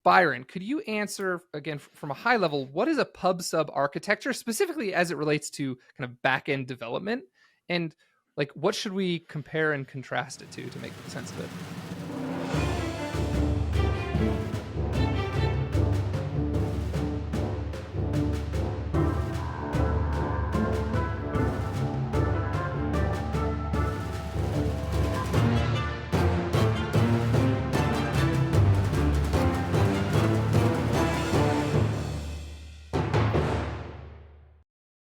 Byron, could you answer again from a high level, what is a PubSub architecture specifically as it relates to kind of backend development? And like, what should we compare and contrast it to make sense of it?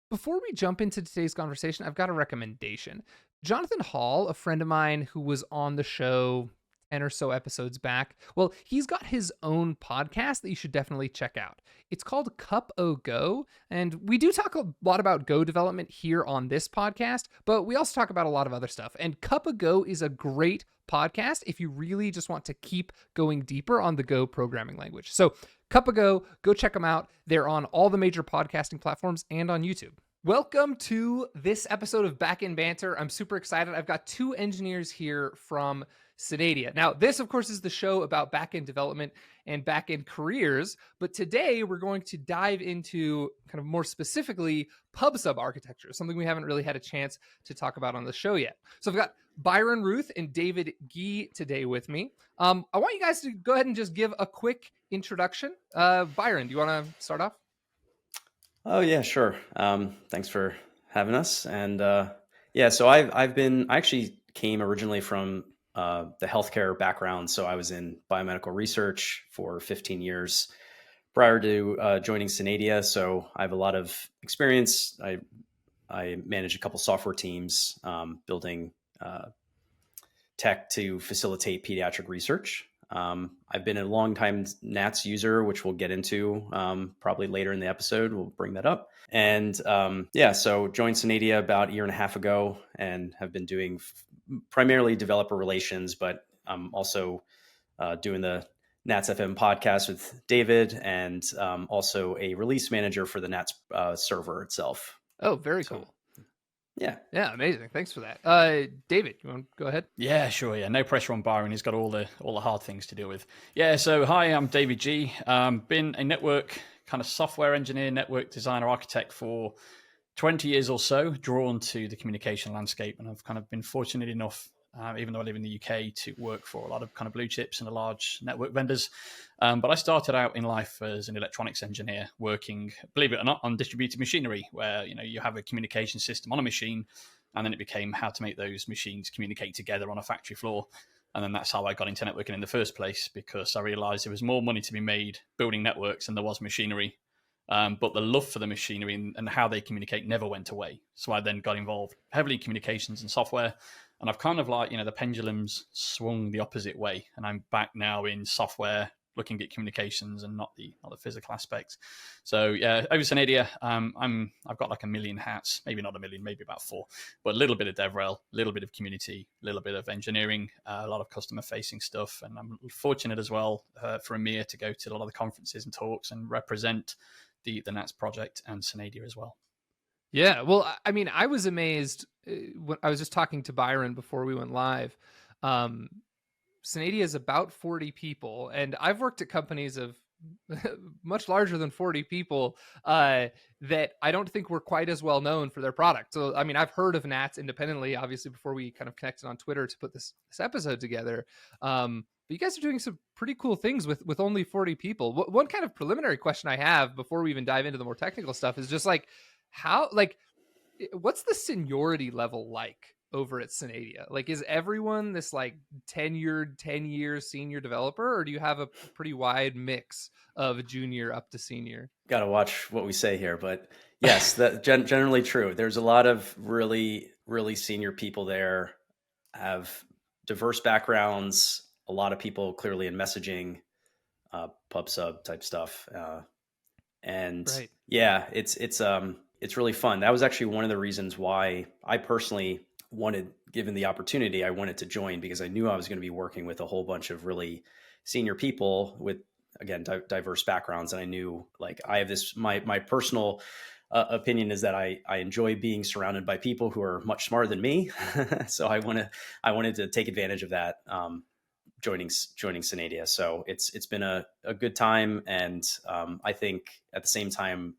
Before we jump into today's conversation, I've got a recommendation. Jonathan Hall, a friend of mine who was on the show 10 or so episodes back, well, he's got his own podcast that you should definitely check out. It's called Cup O Go, and we do talk a lot about Go development here on this podcast, but we also talk about a lot of other stuff. And Cup O Go is a great podcast if you really just want to keep going deeper on the Go programming language. So Cup O Go, go check them out. They're on all the major podcasting platforms and on YouTube. Welcome to this episode of Backend Banter. I'm super excited. I've got two engineers here from Synadia. Now, this, of course, is the show about backend development and backend careers, but today we're going to dive into kind of more specifically PubSub architecture, something we haven't really had a chance to talk about on the show yet. So I've got Byron Ruth and David Gee today with me. I want you guys to go ahead and just give a quick introduction. Byron, do you want to start off? Oh yeah, sure. Thanks for having us. And so I actually came originally from the healthcare background. So I was in biomedical research for 15 years prior to joining Synadia. So I have a lot of experience. I manage a couple software teams building tech to facilitate pediatric research. I've been a long time NATS user, which we'll get into probably later in the episode. We'll bring that up. And so joined Synadia about a year and a half ago and have been doing primarily developer relations, but I'm also doing the NATSFM podcast with David and also a release manager for the NATS server itself. Oh, very cool. Yeah, amazing. Thanks for that. David, you want to go ahead? Yeah, sure. Yeah, no pressure on Byron. He's got all the hard things to deal with. Yeah. So hi, I'm David Gee. Been a network kind of software engineer, network designer, architect for 20 years or so. Drawn to the communication landscape, and I've kind of been fortunate enough, even though I live in the UK, to work for a lot of kind of blue chips and the large network vendors. But I started out in life as an electronics engineer, working, believe it or not, on distributed machinery, where you have a communication system on a machine, and then it became how to make those machines communicate together on a factory floor. And then that's how I got into networking in the first place, because I realized there was more money to be made building networks than there was machinery. But the love for the machinery and how they communicate never went away. So I then got involved heavily in communications and software. And I've kind of the pendulums swung the opposite way. And I'm back now in software, looking at communications and not the physical aspects. So yeah, over Synadia, I've got like a million hats, maybe not a million, maybe about 4, but a little bit of DevRel, a little bit of community, a little bit of engineering, a lot of customer facing stuff. And I'm fortunate as well for Amir to go to a lot of the conferences and talks and represent the NATS project and Synadia as well. Yeah, well, I mean, I was amazed when I was just talking to Byron before we went live. Synadia is about 40 people, and I've worked at companies of much larger than 40 people that I don't think were quite as well known for their product. So, I mean, I've heard of NATS independently, obviously, before we kind of connected on Twitter to put this episode together. But you guys are doing some pretty cool things with only 40 people. One kind of preliminary question I have before we even dive into the more technical stuff is just what's the seniority level like over at Synadia? Like, is everyone this like 10 year senior developer, or do you have a pretty wide mix of junior up to senior? Got to watch what we say here, but yes, that's generally true. There's a lot of really, really senior people there, have diverse backgrounds, a lot of people clearly in messaging, PubSub type stuff. And right. Yeah, it's really fun. That was actually one of the reasons why I personally wanted, given the opportunity, I wanted to join, because I knew I was going to be working with a whole bunch of really senior people with, again, diverse backgrounds. And I knew, like, I have this, my personal opinion is that I enjoy being surrounded by people who are much smarter than me. So I wanted to take advantage of that. joining Synadia. So it's been a good time, and I think at the same time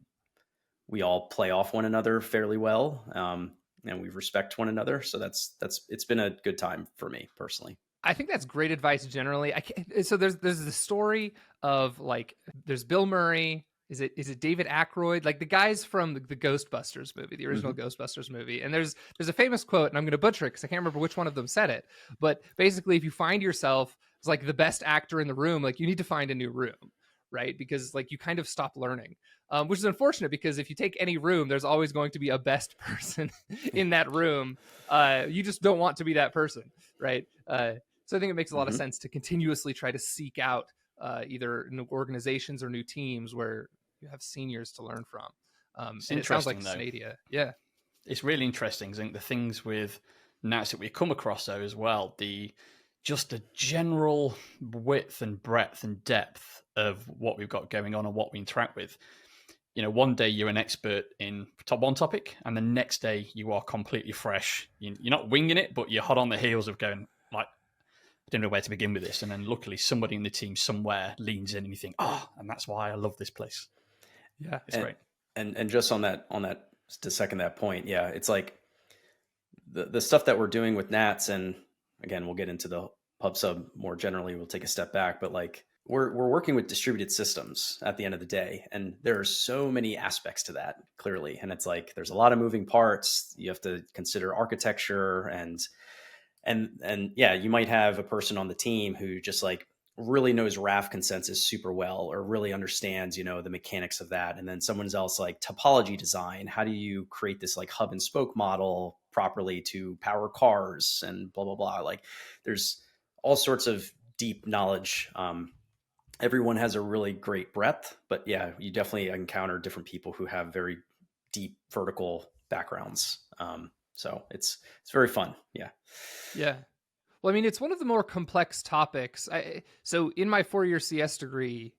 we all play off one another fairly well, and we respect one another. So it's been a good time for me personally. I think that's great advice generally. So there's the story of like there's Bill Murray. Is it David Aykroyd? Like the guys from the Ghostbusters movie, the original Ghostbusters movie. And there's a famous quote, and I'm going to butcher it because I can't remember which one of them said it. But basically, if you find yourself as like the best actor in the room, like you need to find a new room, right? Because like you kind of stop learning, which is unfortunate because if you take any room, there's always going to be a best person in that room. You just don't want to be that person, right? So I think it makes a lot of sense to continuously try to seek out either new organizations or new teams where you have seniors to learn from. And it sounds like Synadia. Yeah. It's really interesting. I think the things with Nats that we come across though as well, just the general width and breadth and depth of what we've got going on and what we interact with. You know, one day you're an expert in one topic, and the next day you are completely fresh. You're not winging it, but you're hot on the heels of going like, I don't know where to begin with this. And then luckily somebody in the team somewhere leans in and you think, and that's why I love this place. Yeah. It's great. And just on that, to second that point. Yeah. It's like the stuff that we're doing with Nats, and again, we'll get into the PubSub more generally. We'll take a step back, but like we're working with distributed systems at the end of the day. And there are so many aspects to that clearly. And it's like, there's a lot of moving parts. You have to consider architecture and yeah, you might have a person on the team who just like really knows RAF consensus super well, or really understands, the mechanics of that. And then someone else like topology design. How do you create this like hub and spoke model properly to power cars and blah, blah, blah. Like there's all sorts of deep knowledge. Everyone has a really great breadth, but yeah, you definitely encounter different people who have very deep vertical backgrounds. So it's very fun. Yeah. Yeah. Well, I mean, it's one of the more complex topics. So in my 4-year CS degree,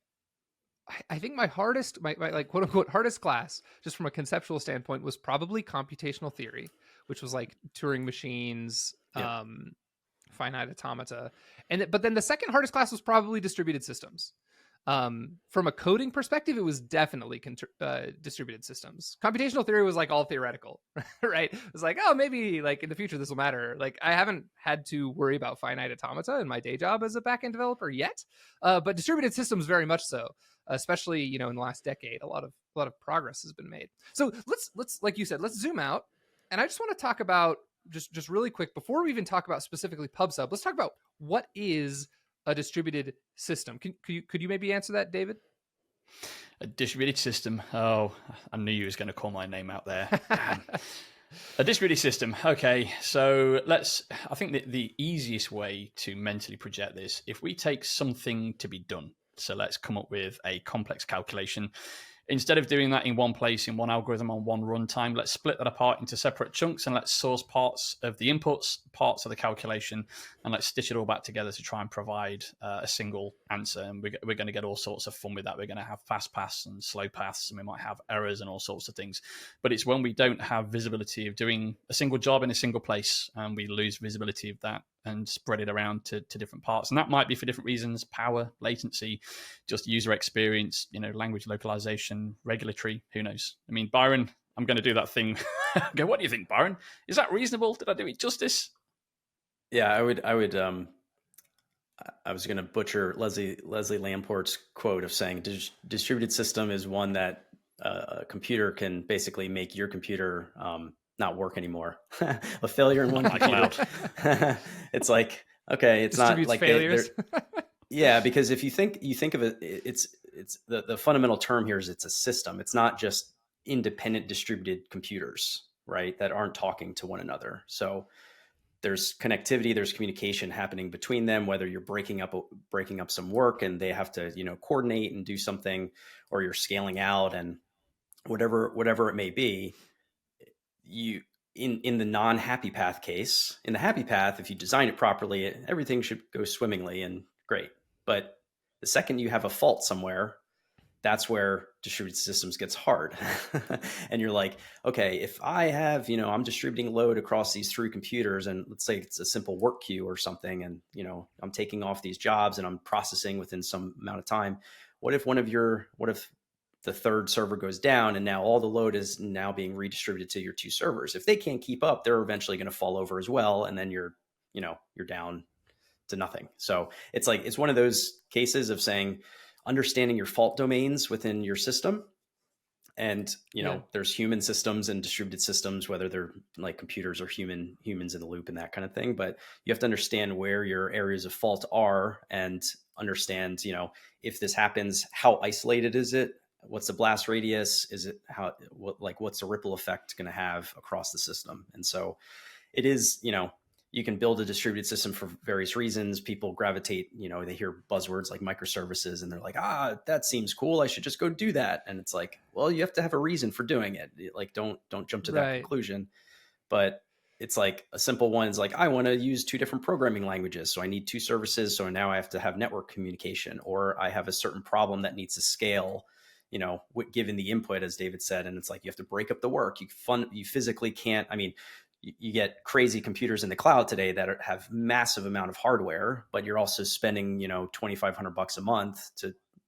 I think my hardest, my like quote unquote hardest class, just from a conceptual standpoint, was probably computational theory, which was like Turing machines, finite automata. But then the second hardest class was probably distributed systems. From a coding perspective, it was definitely distributed systems. Computational theory was like all theoretical, right? It was like, maybe like in the future this will matter. Like I haven't had to worry about finite automata in my day job as a backend developer yet, but distributed systems very much so. Especially in the last decade, a lot of progress has been made. So let's like you said, let's zoom out, and I just want to talk about just really quick before we even talk about specifically PubSub. Let's talk about what is a distributed system. Could you maybe answer that, David? A distributed system. Oh, I knew you was going to call my name out there. A distributed system. Okay, so I think the easiest way to mentally project this, if we take something to be done, so let's come up with a complex calculation. Instead of doing that in one place, in one algorithm, on one runtime, let's split that apart into separate chunks and let's source parts of the inputs, parts of the calculation, and let's stitch it all back together to try and provide a single answer. And we're going to get all sorts of fun with that. We're going to have fast paths and slow paths, and we might have errors and all sorts of things. But it's when we don't have visibility of doing a single job in a single place, and we lose visibility of that and spread it around to different parts. And that might be for different reasons: power, latency, just user experience, language localization, regulatory, who knows? I mean, Byron, I'm going to do that thing. Okay, what do you think, Byron? Is that reasonable? Did I do it justice? Yeah, I would. I was going to butcher Leslie Lamport's quote of saying distributed system is one that a computer can basically make your computer not work anymore. A failure in one computer. It's like, okay, it's not like failures. Yeah, because if you think of it, it's the fundamental term here is it's a system. It's not just independent distributed computers, right, that aren't talking to one another. So there's connectivity, there's communication happening between them, whether you're breaking up some work and they have to, coordinate and do something, or you're scaling out and whatever it may be. You in the non-happy path case, in the happy path, if you design it properly, everything should go swimmingly and great. But the second you have a fault somewhere, that's where distributed systems gets hard. And you're like, okay, if I have, I'm distributing load across these 3 computers, and let's say it's a simple work queue or something, and, I'm taking off these jobs and I'm processing within some amount of time. What if the 3rd server goes down, and now all the load is now being redistributed to your 2 servers? If they can't keep up, they're eventually going to fall over as well. And then you're down to nothing. So it's one of those cases of saying, understanding your fault domains within your system. And, there's human systems and distributed systems, whether they're like computers or humans in the loop and that kind of thing. But you have to understand where your areas of fault are, and understand, if this happens, how isolated is it? What's the blast radius? Is it what's the ripple effect going to have across the system? And so it is, you can build a distributed system for various reasons. People gravitate, they hear buzzwords like microservices, and they're like, that seems cool, I should just go do that. And it's like, well, you have to have a reason for doing it. Like, don't jump to that conclusion. But it's like a simple one is like, I want to use 2 different programming languages, so I need 2 services. So now I have to have network communication, or I have a certain problem that needs to scale, given the input, as David said. And it's like, you have to break up the work. You physically can't. I mean, you get crazy computers in the cloud today that have massive amount of hardware, but you're also spending, $2,500 a month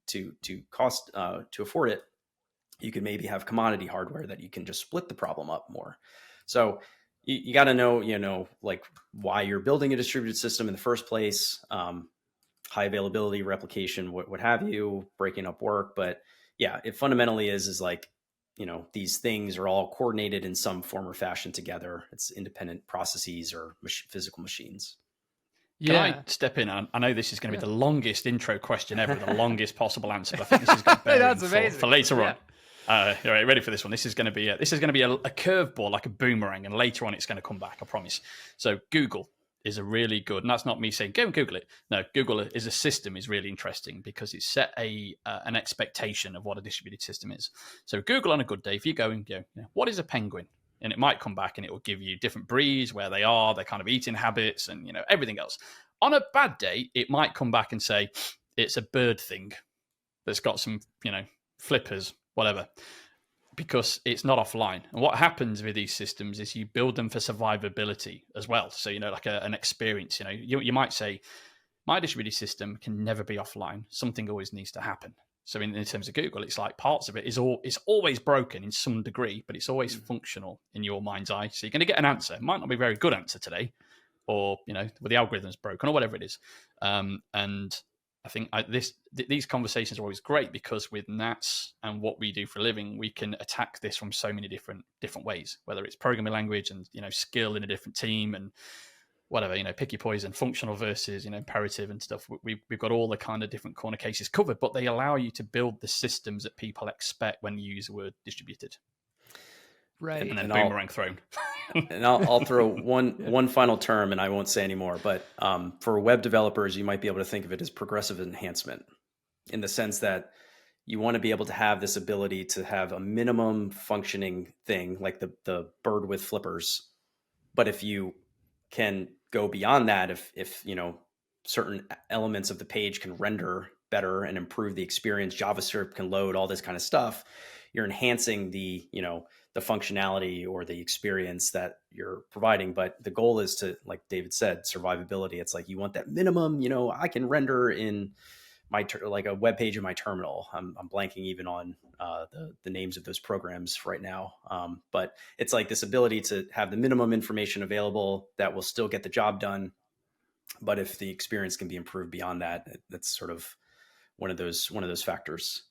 to afford it. You can maybe have commodity hardware that you can just split the problem up more. So you got to know, like, why you're building a distributed system in the first place, high availability, replication, what have you, breaking up work. But yeah, it fundamentally is like, these things are all coordinated in some form or fashion together. It's independent processes or physical machines. Can I step in? I know this is going to be the longest intro question ever, the longest possible answer. But I think this is going to be for later on. All right, ready for this one? This is going to be a curveball, like a boomerang, and later on it's going to come back, I promise. So Google is a really good, and that's not me saying go and Google it. No, Google is a system is really interesting because it's set an expectation of what a distributed system is. So Google on a good day, if you go and go, what is a penguin? And it might come back and it will give you different breeds, where they are, their kind of eating habits, and everything else. On a bad day, it might come back and say it's a bird thing that's got some, flippers, whatever, because it's not offline. And what happens with these systems is you build them for survivability as well. So, like an experience, you might say, my distributed system can never be offline. Something always needs to happen. So in terms of Google, it's like parts of it it's always broken in some degree, but it's always functional in your mind's eye. So you're going to get an answer. It might not be a very good answer today, or, the algorithm's broken or whatever it is. And I think these conversations are always great, because with Nats and what we do for a living, we can attack this from so many different ways, whether it's programming language and, skill in a different team and whatever, pick your poison, functional versus, imperative and stuff. We've got all the kind of different corner cases covered, but they allow you to build the systems that people expect when you use the word distributed. Right. And then boomerang thrown. And I'll throw one final term, and I won't say any more, but for web developers, you might be able to think of it as progressive enhancement, in the sense that you want to be able to have this ability to have a minimum functioning thing, like the bird with flippers. But if you can go beyond that, if certain elements of the page can render better and improve the experience, JavaScript can load, all this kind of stuff, you're enhancing the functionality or the experience that you're providing. But the goal is to, like David said, survivability. It's like, you want that minimum, I can render in like a web page in my terminal. I'm blanking even on the names of those programs right now. But it's like this ability to have the minimum information available that will still get the job done. But if the experience can be improved beyond that, that's sort of one of those factors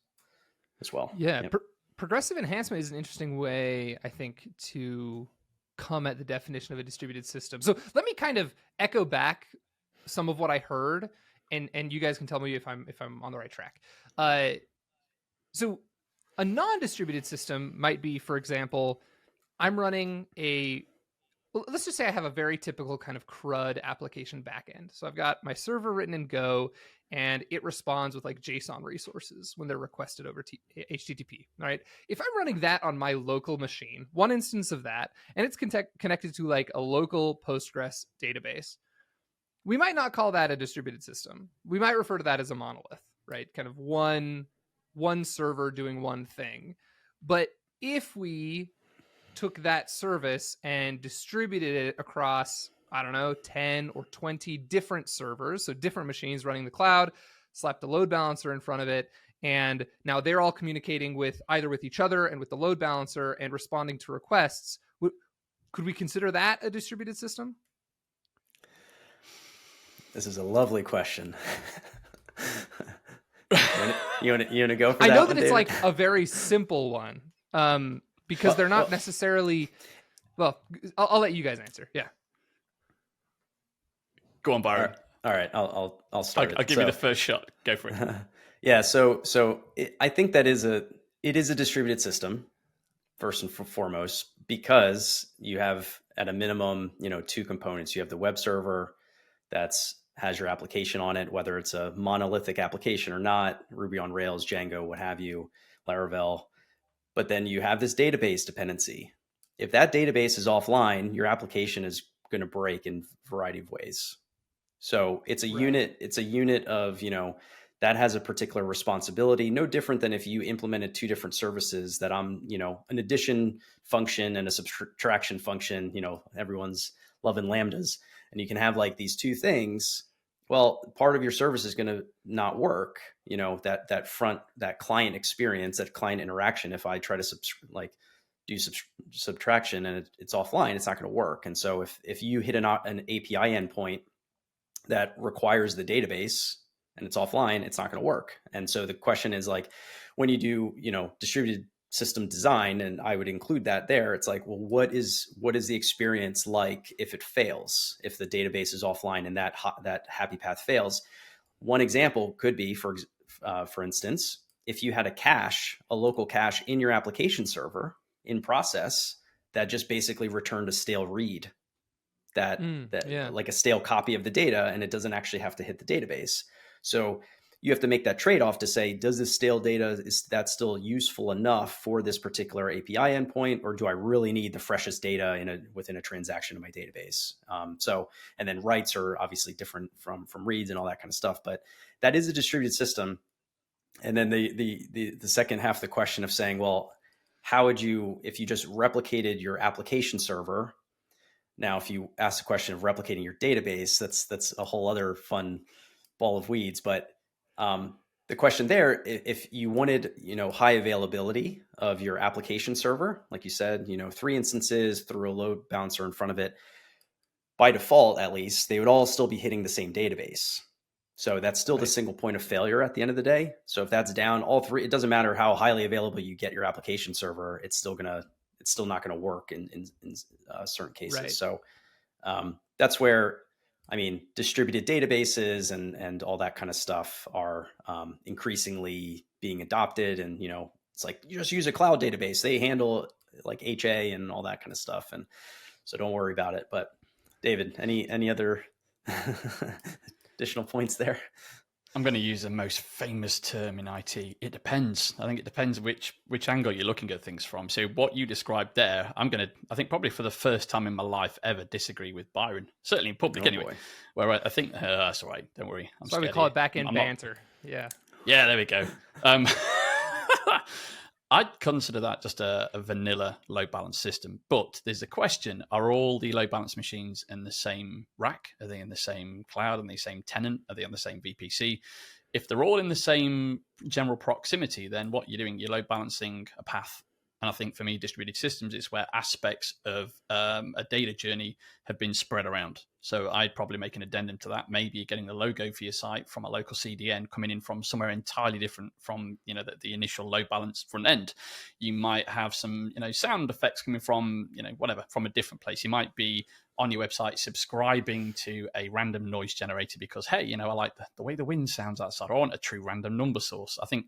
as well. Yeah. Yep. Progressive enhancement is an interesting way, I think, to come at the definition of a distributed system. So let me kind of echo back some of what I heard, and you guys can tell me if I'm on the right track. So a non-distributed system might be, for example, I'm running let's just say I have a very typical kind of CRUD application backend. So I've got my server written in Go, and it responds with like JSON resources when they're requested over HTTP. All right. If I'm running that on my local machine, one instance of that, and it's connected to like a local Postgres database, we might not call that a distributed system. We might refer to that as a monolith, right? Kind of one one server doing one thing. But if we took that service and distributed it across, I don't know, 10 or 20 different servers, so different machines running the cloud, slapped a load balancer in front of it, and now they're all communicating with either with each other and with the load balancer and responding to requests, could we consider that a distributed system? This is a lovely question. You want to go for that? I know that it's David? like a very simple one, because they're not necessarily. Well, I'll let you guys answer. Yeah. Go on, Byron. All right. I'll start. I'll give you the first shot. Go for it. Yeah. So I think that it is a distributed system first and foremost, because you have at a minimum, two components. You have the web server has your application on it, whether it's a monolithic application or not, Ruby on Rails, Django, what have you, Laravel. But then you have this database dependency. If that database is offline, your application is going to break in a variety of ways. So it's a unit. It's a unit of, that has a particular responsibility, no different than if you implemented two different services that I'm, an addition function and a subtraction function, everyone's loving lambdas, and you can have like these two things. Well, part of your service is going to not work, that client experience, that client interaction. If I try to do subtraction and it's offline, it's not going to work. And so if you hit an API endpoint that requires the database and it's offline, it's not going to work. And so the question is like, when you do, distributed system design, and I would include that there, it's like, well, what is the experience like if it fails, if the database is offline and that happy path fails? One example could be, for instance, if you had a local cache in your application server in process that just basically returned a stale read, like a stale copy of the data, and it doesn't actually have to hit the database. So you have to make that trade-off to say, does this stale data, is that still useful enough for this particular API endpoint, or do I really need the freshest data within a transaction in my database? And then writes are obviously different from reads and all that kind of stuff, but that is a distributed system. And then the second half of the question of saying, well, how would you, if you just replicated your application server? Now, if you ask the question of replicating your database, that's a whole other fun ball of weeds. But the question there, if you wanted, high availability of your application server, like you said, 3 instances through a load balancer in front of it, by default, at least, they would all still be hitting the same database. So that's still the single point of failure at the end of the day. So if that's down, all three, it doesn't matter how highly available you get your application server, it's still not going to work in certain cases. Right. So that's where, distributed databases and all that kind of stuff are increasingly being adopted. And, it's like, you just use a cloud database. They handle like HA and all that kind of stuff. And so don't worry about it. But David, any other additional points there? I'm going to use the most famous term in IT. It depends. I think it depends which angle you're looking at things from. So what you described there, I think probably for the first time in my life ever, disagree with Byron. Certainly in public anyway. Boy. Where I think, that's all right. Don't worry. That's why we call it backend banter. Yeah. Yeah, there we go. I'd consider that just a vanilla load balance system. But there's a question, are all the load balance machines in the same rack? Are they in the same cloud, in the same tenant? Are they on the same VPC? If they're all in the same general proximity, then what you're doing, you're load balancing a path. And I think for me, distributed systems is where aspects of a data journey have been spread around. So I'd probably make an addendum to that. Maybe you're getting the logo for your site from a local CDN coming in from somewhere entirely different from the initial load balance front end. You might have some sound effects coming from whatever from a different place. You might be on your website subscribing to a random noise generator because hey, I like the way the wind sounds outside. I want a true random number source. I think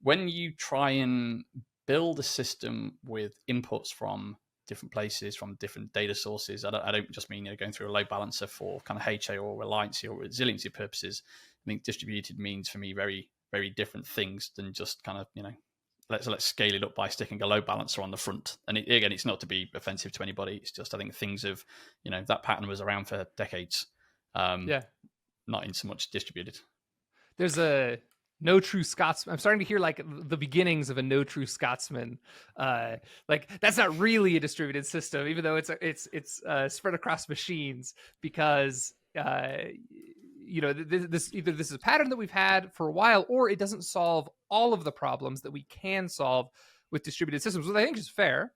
when you try and build a system with inputs from different places, from different data sources. I don't just mean going through a load balancer for kind of HA or reliancy or resiliency purposes. I think distributed means for me very, very different things than just kind of let's scale it up by sticking a load balancer on the front. And again, it's not to be offensive to anybody. It's just I think things have that pattern was around for decades. Not in so much distributed. There's a no true Scotsman. I'm starting to hear like the beginnings of a no true Scotsman. Like that's not really a distributed system, even though it's spread across machines, because this is a pattern that we've had for a while, or it doesn't solve all of the problems that we can solve with distributed systems, which I think is fair.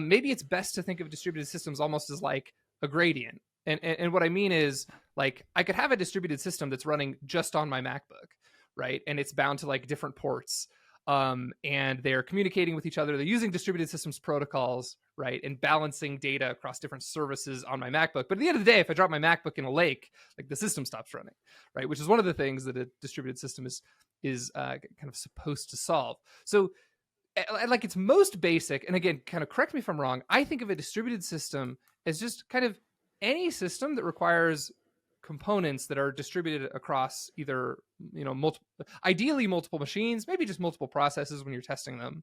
Maybe it's best to think of distributed systems almost as like a gradient. And what I mean is, like, I could have a distributed system that's running just on my MacBook, right? And it's bound to like different ports. And they're communicating with each other. They're using distributed systems protocols, right? And balancing data across different services on my MacBook. But at the end of the day, if I drop my MacBook in a lake, like the system stops running, right? Which is one of the things that a distributed system is kind of supposed to solve. So like its most basic, and again, kind of correct me if I'm wrong, I think of a distributed system as just kind of any system that requires components that are distributed across either, ideally multiple machines, maybe just multiple processes when you're testing them.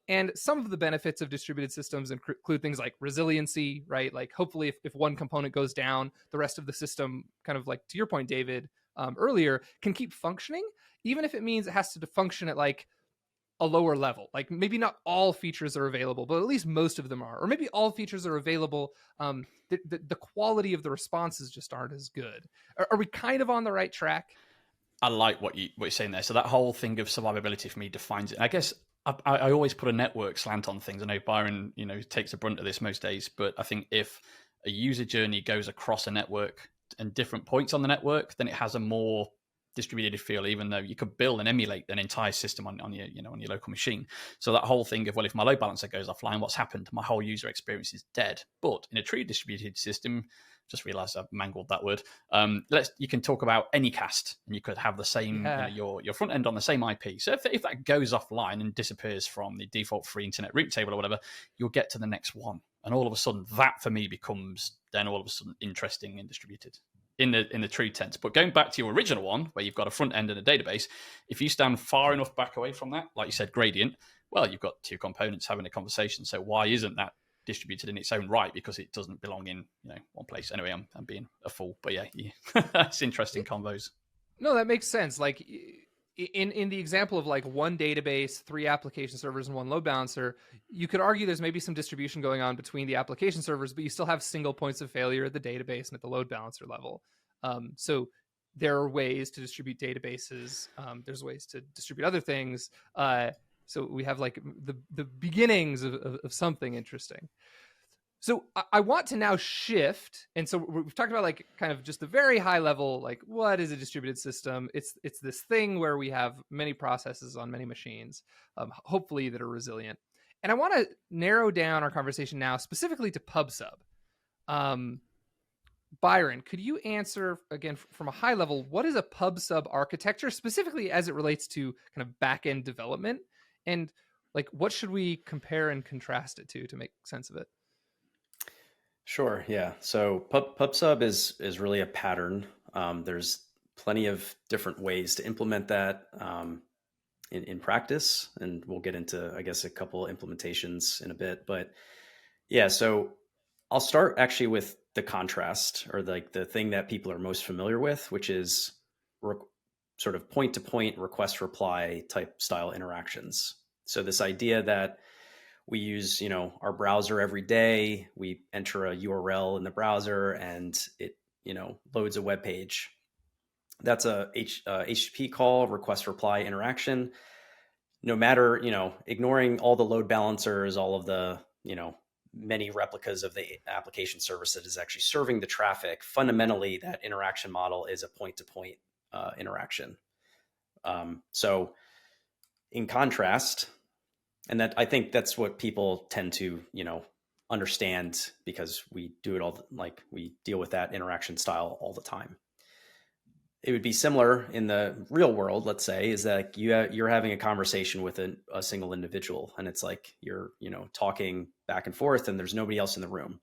And some of the benefits of distributed systems include things like resiliency, right? Like hopefully if one component goes down, the rest of the system, kind of like to your point, David, earlier, can keep functioning, even if it means it has to function at like a lower level. Like maybe not all features are available, but at least most of them are. Or maybe all features are available. The quality of the responses just aren't as good. Are we kind of on the right track? I like what you're saying there. So that whole thing of survivability for me defines it. I guess I always put a network slant on things. I know Byron, takes the brunt of this most days, but I think if a user journey goes across a network and different points on the network, then it has a more distributed feel, even though you could build and emulate an entire system on your on your local machine. So that whole thing of, well, if my load balancer goes offline, what's happened? My whole user experience is dead. But in a true distributed system, just realized I've mangled that word. You can talk about Anycast, and you could have the same your front end on the same IP. So if that goes offline and disappears from the default free internet route table or whatever, you'll get to the next one, and all of a sudden that for me becomes then all of a sudden interesting and distributed in the true tense. But going back to your original one, where you've got a front end and a database, if you stand far enough back away from that, like you said, gradient, well, you've got two components having a conversation. So why isn't that distributed in its own right? Because it doesn't belong in one place. Anyway, I'm being a fool, but yeah. It's interesting combos. No, that makes sense. Like in the example of like one database, 3 application servers, and 1 load balancer, you could argue there's maybe some distribution going on between the application servers, but you still have single points of failure at the database and at the load balancer level. So there are ways to distribute databases. There's ways to distribute other things. So we have like the beginnings of something interesting. So I want to now shift. And so we've talked about like kind of just the very high level, like what is a distributed system? It's this thing where we have many processes on many machines, hopefully that are resilient. And I want to narrow down our conversation now specifically to PubSub. Byron, could you answer again from a high level, what is a PubSub architecture specifically as it relates to kind of backend development? And like, what should we compare and contrast it to make sense of it? Sure. Yeah. So PubSub is really a pattern. There's plenty of different ways to implement that in practice, and we'll get into, I guess, a couple implementations in a bit. But yeah, so I'll start actually with the contrast, or like the thing that people are most familiar with, which is sort of point-to-point request reply type style interactions. So this idea that we use, our browser every day, we enter a URL in the browser and it, loads a web page. That's a HTTP call, request reply interaction. No matter, ignoring all the load balancers, all of the, many replicas of the application service that is actually serving the traffic, fundamentally that interaction model is a point-to-point interaction. So in contrast, and that I think that's what people tend to, understand, because we do it all, like we deal with that interaction style all the time. It would be similar in the real world, let's say, is that you're having a conversation with a single individual, and it's like you're, talking back and forth and there's nobody else in the room.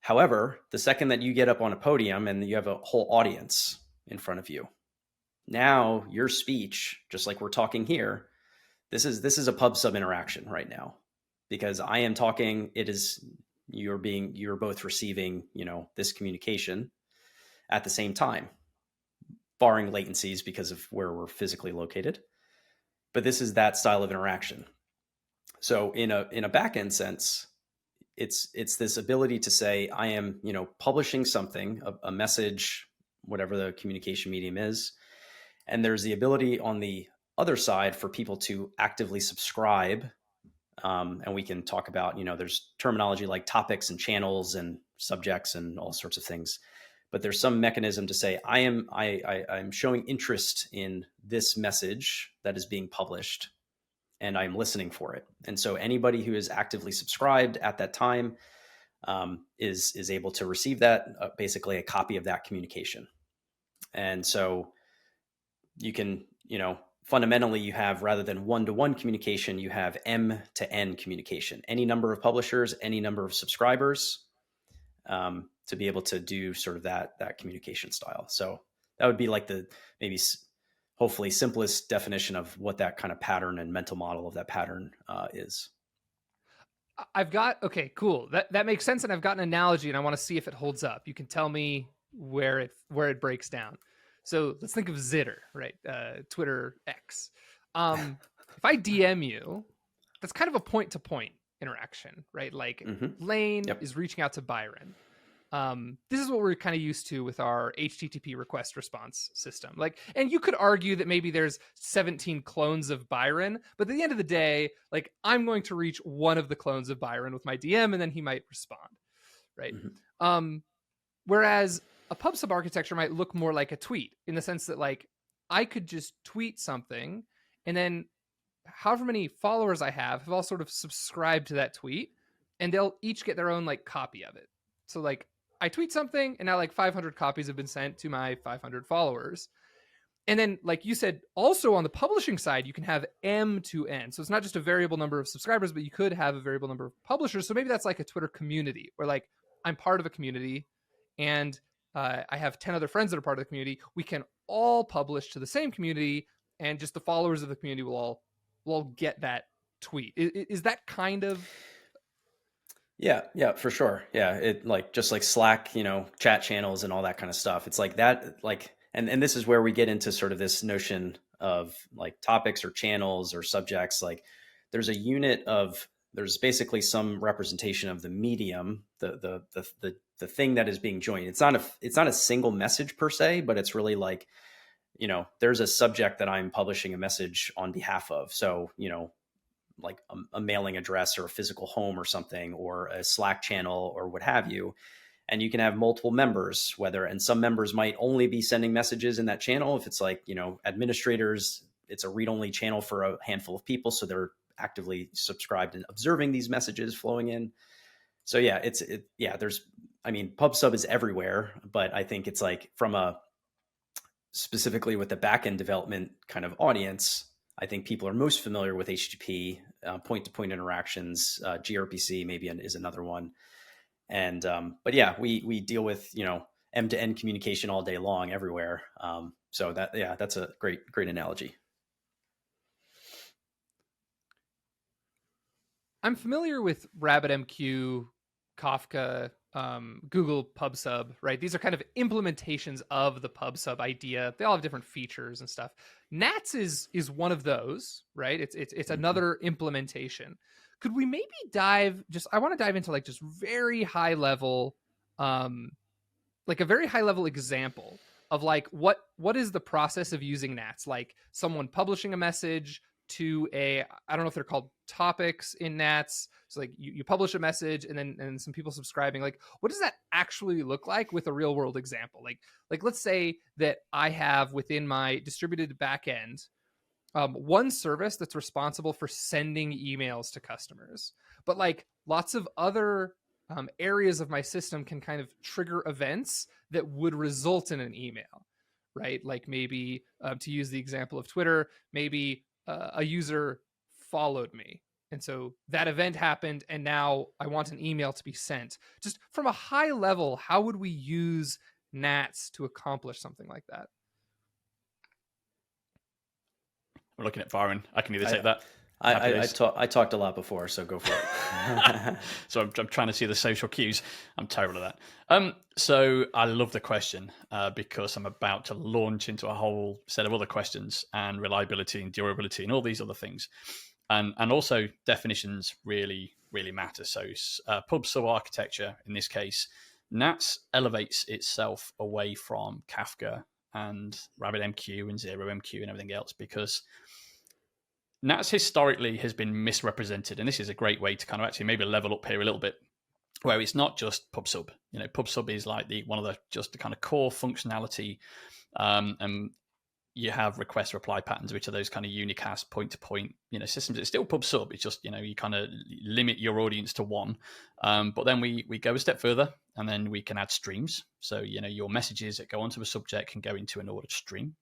However, the second that you get up on a podium and you have a whole audience in front of you, now your speech, just like we're talking here, this is a PubSub interaction right now, because I am talking. You're both receiving, this communication at the same time. barring latencies because of where we're physically located. But this is that style of interaction. So in a backend sense, it's this ability to say, I am, publishing something, a message, whatever the communication medium is. And there's the ability on the other side for people to actively subscribe. And we can talk about, there's terminology like topics and channels and subjects and all sorts of things. But there's some mechanism to say, I'm showing interest in this message that is being published, and I'm listening for it. And so anybody who is actively subscribed at that time is able to receive that, basically a copy of that communication. And so you can, fundamentally you have, rather than one-to-one communication, you have M-to-N communication. Any number of publishers, any number of subscribers, to be able to do sort of that communication style. So that would be like the maybe hopefully simplest definition of what that kind of pattern and mental model of that pattern is. Okay, cool. That makes sense. And I've got an analogy and I want to see if it holds up. You can tell me where it breaks down. So let's think of Zitter, right? Twitter X. If I DM you, that's kind of a point-to-point interaction, right? Like Lane is reaching out to Byron. This is what we're kind of used to with our HTTP request response system. Like, and you could argue that maybe there's 17 clones of Byron, but at the end of the day, like I'm going to reach one of the clones of Byron with my DM and then he might respond, right? Whereas a PubSub architecture might look more like a tweet in the sense that like I could just tweet something and then however many followers I have all sort of subscribed to that tweet and they'll each get their own like copy of it. So like I tweet something and now like 500 copies have been sent to my 500 followers. And then like you said, also on the publishing side, you can have M to N. So it's not just a variable number of subscribers, but you could have a variable number of publishers. So maybe that's like a Twitter community where like I'm part of a community and I have 10 other friends that are part of the community. We can all publish to the same community and just the followers of the community will all get that tweet. Is that kind of... Yeah, for sure. Yeah. It like, just like Slack, chat channels and all that kind of stuff. It's like that, like, and this is where we get into sort of this notion of like topics or channels or subjects. Like there's basically some representation of the medium, the thing that is being joined. It's not a single message per se, but it's really like, there's a subject that I'm publishing a message on behalf of. So, like a mailing address or a physical home or something, or a Slack channel or what have you. And you can have multiple members, and some members might only be sending messages in that channel. If it's like, administrators, it's a read-only channel for a handful of people. So they're actively subscribed and observing these messages flowing in. So yeah, PubSub is everywhere, but I think it's like specifically with the backend development kind of audience, I think people are most familiar with HTTP, point-to-point interactions, gRPC maybe is another one. And, but yeah, we deal with, M-to-N communication all day long everywhere. So that's a great analogy. I'm familiar with RabbitMQ, Kafka, Google PubSub, right? These are kind of implementations of the PubSub idea. They all have different features and stuff. Nats is one of those, right? It's another implementation. Could we maybe I want to dive into like just very high level, like a very high level example of like what is the process of using Nats? Like someone publishing a message to I don't know if they're called topics in Nats. So like you publish a message and some people subscribing. Like what does that actually look like with a real world example? Like let's say that I have within my distributed backend one service that's responsible for sending emails to customers, but like lots of other areas of my system can kind of trigger events that would result in an email, right? Like maybe to use the example of Twitter, maybe a user followed me. And so that event happened and now I want an email to be sent. Just from a high level, how would we use Nats to accomplish something like that? We're looking at Byron. I can either take that. I talked a lot before, so go for it. So I'm trying to see the social cues. I'm terrible at that. So I love the question because I'm about to launch into a whole set of other questions, and reliability and durability and all these other things. And also definitions really matter. So PubSub architecture, in this case, NATS elevates itself away from Kafka and RabbitMQ and ZeroMQ and everything else, because NATS historically has been misrepresented. And this is a great way to kind of actually maybe level up here a little bit, where it's not just PubSub. PubSub is like the kind of core functionality, and you have request reply patterns, which are those kind of unicast point to point, systems. It's still PubSub. It's just, you kind of limit your audience to one. But then we go a step further, and then we can add streams. So, your messages that go onto a subject can go into an ordered stream.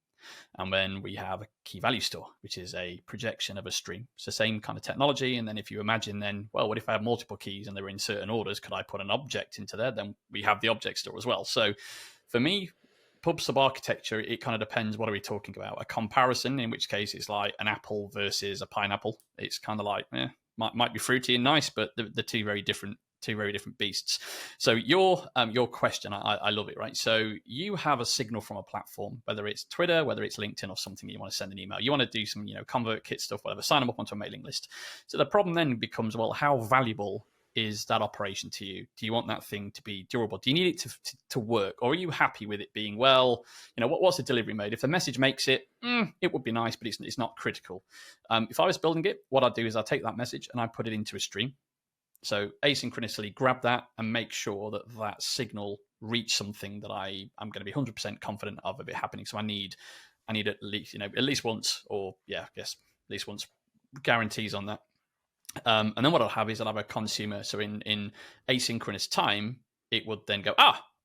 And then we have a key value store, which is a projection of a stream. It's the same kind of technology. And then if you imagine then, well, what if I have multiple keys and they're in certain orders? Could I put an object into there? Then we have the object store as well. So for me, PubSub architecture, it kind of depends, what are we talking about? A comparison, in which case it's like an apple versus a pineapple. It's kind of like, might be fruity and nice, but the two very different beasts. So your question, I love it, right? So you have a signal from a platform, whether it's Twitter, whether it's LinkedIn or something, you want to send an email, you want to do some, ConvertKit stuff, whatever, sign them up onto a mailing list. So the problem then becomes, well, how valuable is that operation to you? Do you want that thing to be durable? Do you need it to work? Or are you happy with it being, well, what's the delivery mode? If the message makes it, it would be nice, but it's not critical. If I was building it, what I'd do is I'd take that message and I put it into a stream. So asynchronously grab that and make sure that signal reach something that I'm going to be 100% confident of it happening. So I need at least once, or at least once, guarantees on that. And then what I'll have is I'll have a consumer. So in asynchronous time, it would then go,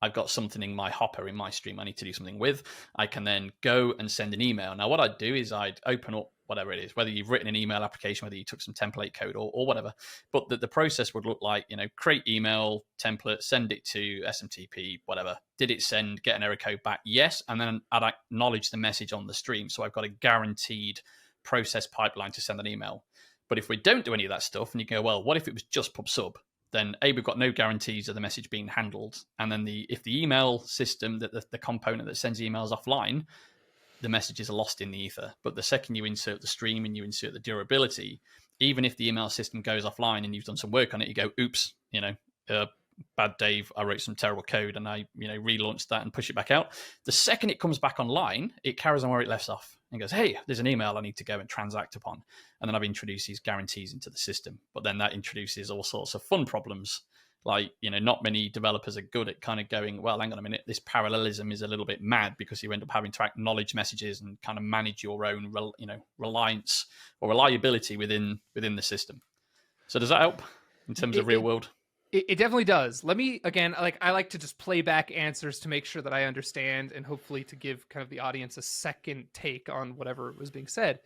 I've got something in my hopper, in my stream I need to do something with. I can then go and send an email. Now, what I'd do is I'd open up whatever it is, whether you've written an email application, whether you took some template code or whatever. But the process would look like, create email template, send it to SMTP, whatever. Did it send, get an error code back? Yes. And then I'd acknowledge the message on the stream. So I've got a guaranteed process pipeline to send an email. But if we don't do any of that stuff, and you go, well, what if it was just PubSub? Then we've got no guarantees of the message being handled. And then if the email system, the component that sends emails offline, the messages are lost in the ether. But the second you insert the stream and you insert the durability, even if the email system goes offline and you've done some work on it, you go, oops, bad Dave, I wrote some terrible code and I, relaunched that and push it back out. The second it comes back online, it carries on where it left off and goes, hey, there's an email I need to go and transact upon. And then I've introduced these guarantees into the system. But then that introduces all sorts of fun problems. Like, not many developers are good at kind of going, well, hang on a minute, this parallelism is a little bit mad, because you end up having to acknowledge messages and kind of manage your own, reliance or reliability within the system. So does that help in terms of real world? It definitely does. Let me, again, I like to just play back answers to make sure that I understand, and hopefully to give kind of the audience a second take on whatever was being said.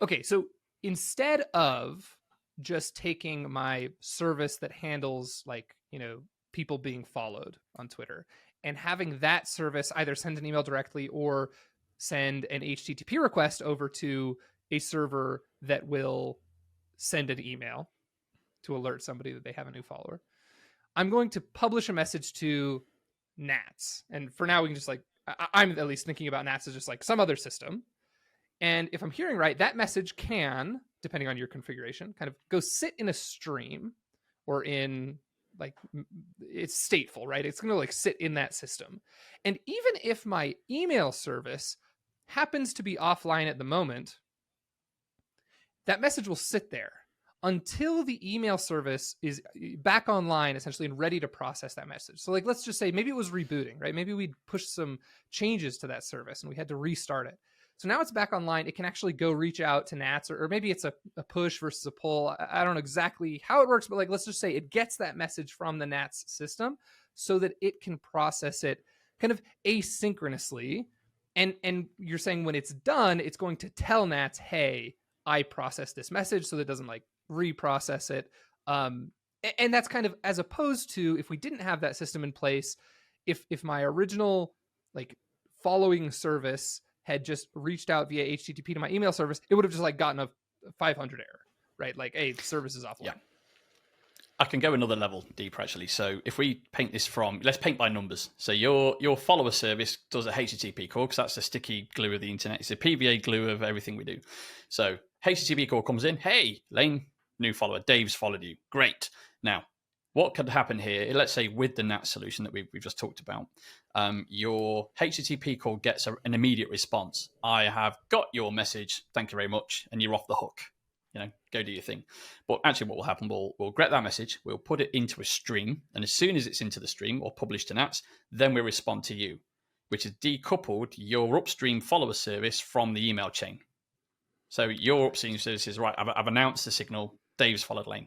Okay, so instead of just taking my service that handles people being followed on Twitter and having that service either send an email directly or send an HTTP request over to a server that will send an email to alert somebody that they have a new follower, I'm going to publish a message to NATS. And for now, we can just I'm at least thinking about NATS as just some other system. And if I'm hearing right, that message can, depending on your configuration, kind of go sit in a stream or in it's stateful, right? It's going to sit in that system. And even if my email service happens to be offline at the moment, that message will sit there until the email service is back online, essentially, and ready to process that message. So let's just say maybe it was rebooting, right? Maybe we pushed some changes to that service and we had to restart it. So now it's back online. It can actually go reach out to NATS, or maybe it's a push versus a pull. I don't know exactly how it works, but let's just say it gets that message from the NATS system so that it can process it kind of asynchronously. And you're saying when it's done, it's going to tell NATS, hey, I processed this message, so that it doesn't reprocess it. And that's kind of as opposed to if we didn't have that system in place, if my original following service had just reached out via HTTP to my email service, it would have just gotten a 500 error. right? Like, hey, the service is offline. Yeah. I can go another level deeper, actually. So if we paint this let's paint by numbers. So your follower service does a HTTP call, because that's the sticky glue of the internet. It's a PVA glue of everything we do. So HTTP call comes in. Hey, Lane, new follower. Dave's followed you. Great. Now, what could happen here? Let's say with the NAT solution that we've just talked about, your HTTP call gets an immediate response. I have got your message. Thank you very much. And you're off the hook. Go do your thing. But actually what will happen, we'll get that message, we'll put it into a stream, and as soon as it's into the stream or published to NATS, then we respond to you, which has decoupled your upstream follower service from the email chain. So your upstream service is, right, I've announced the signal, Dave's followed Lane.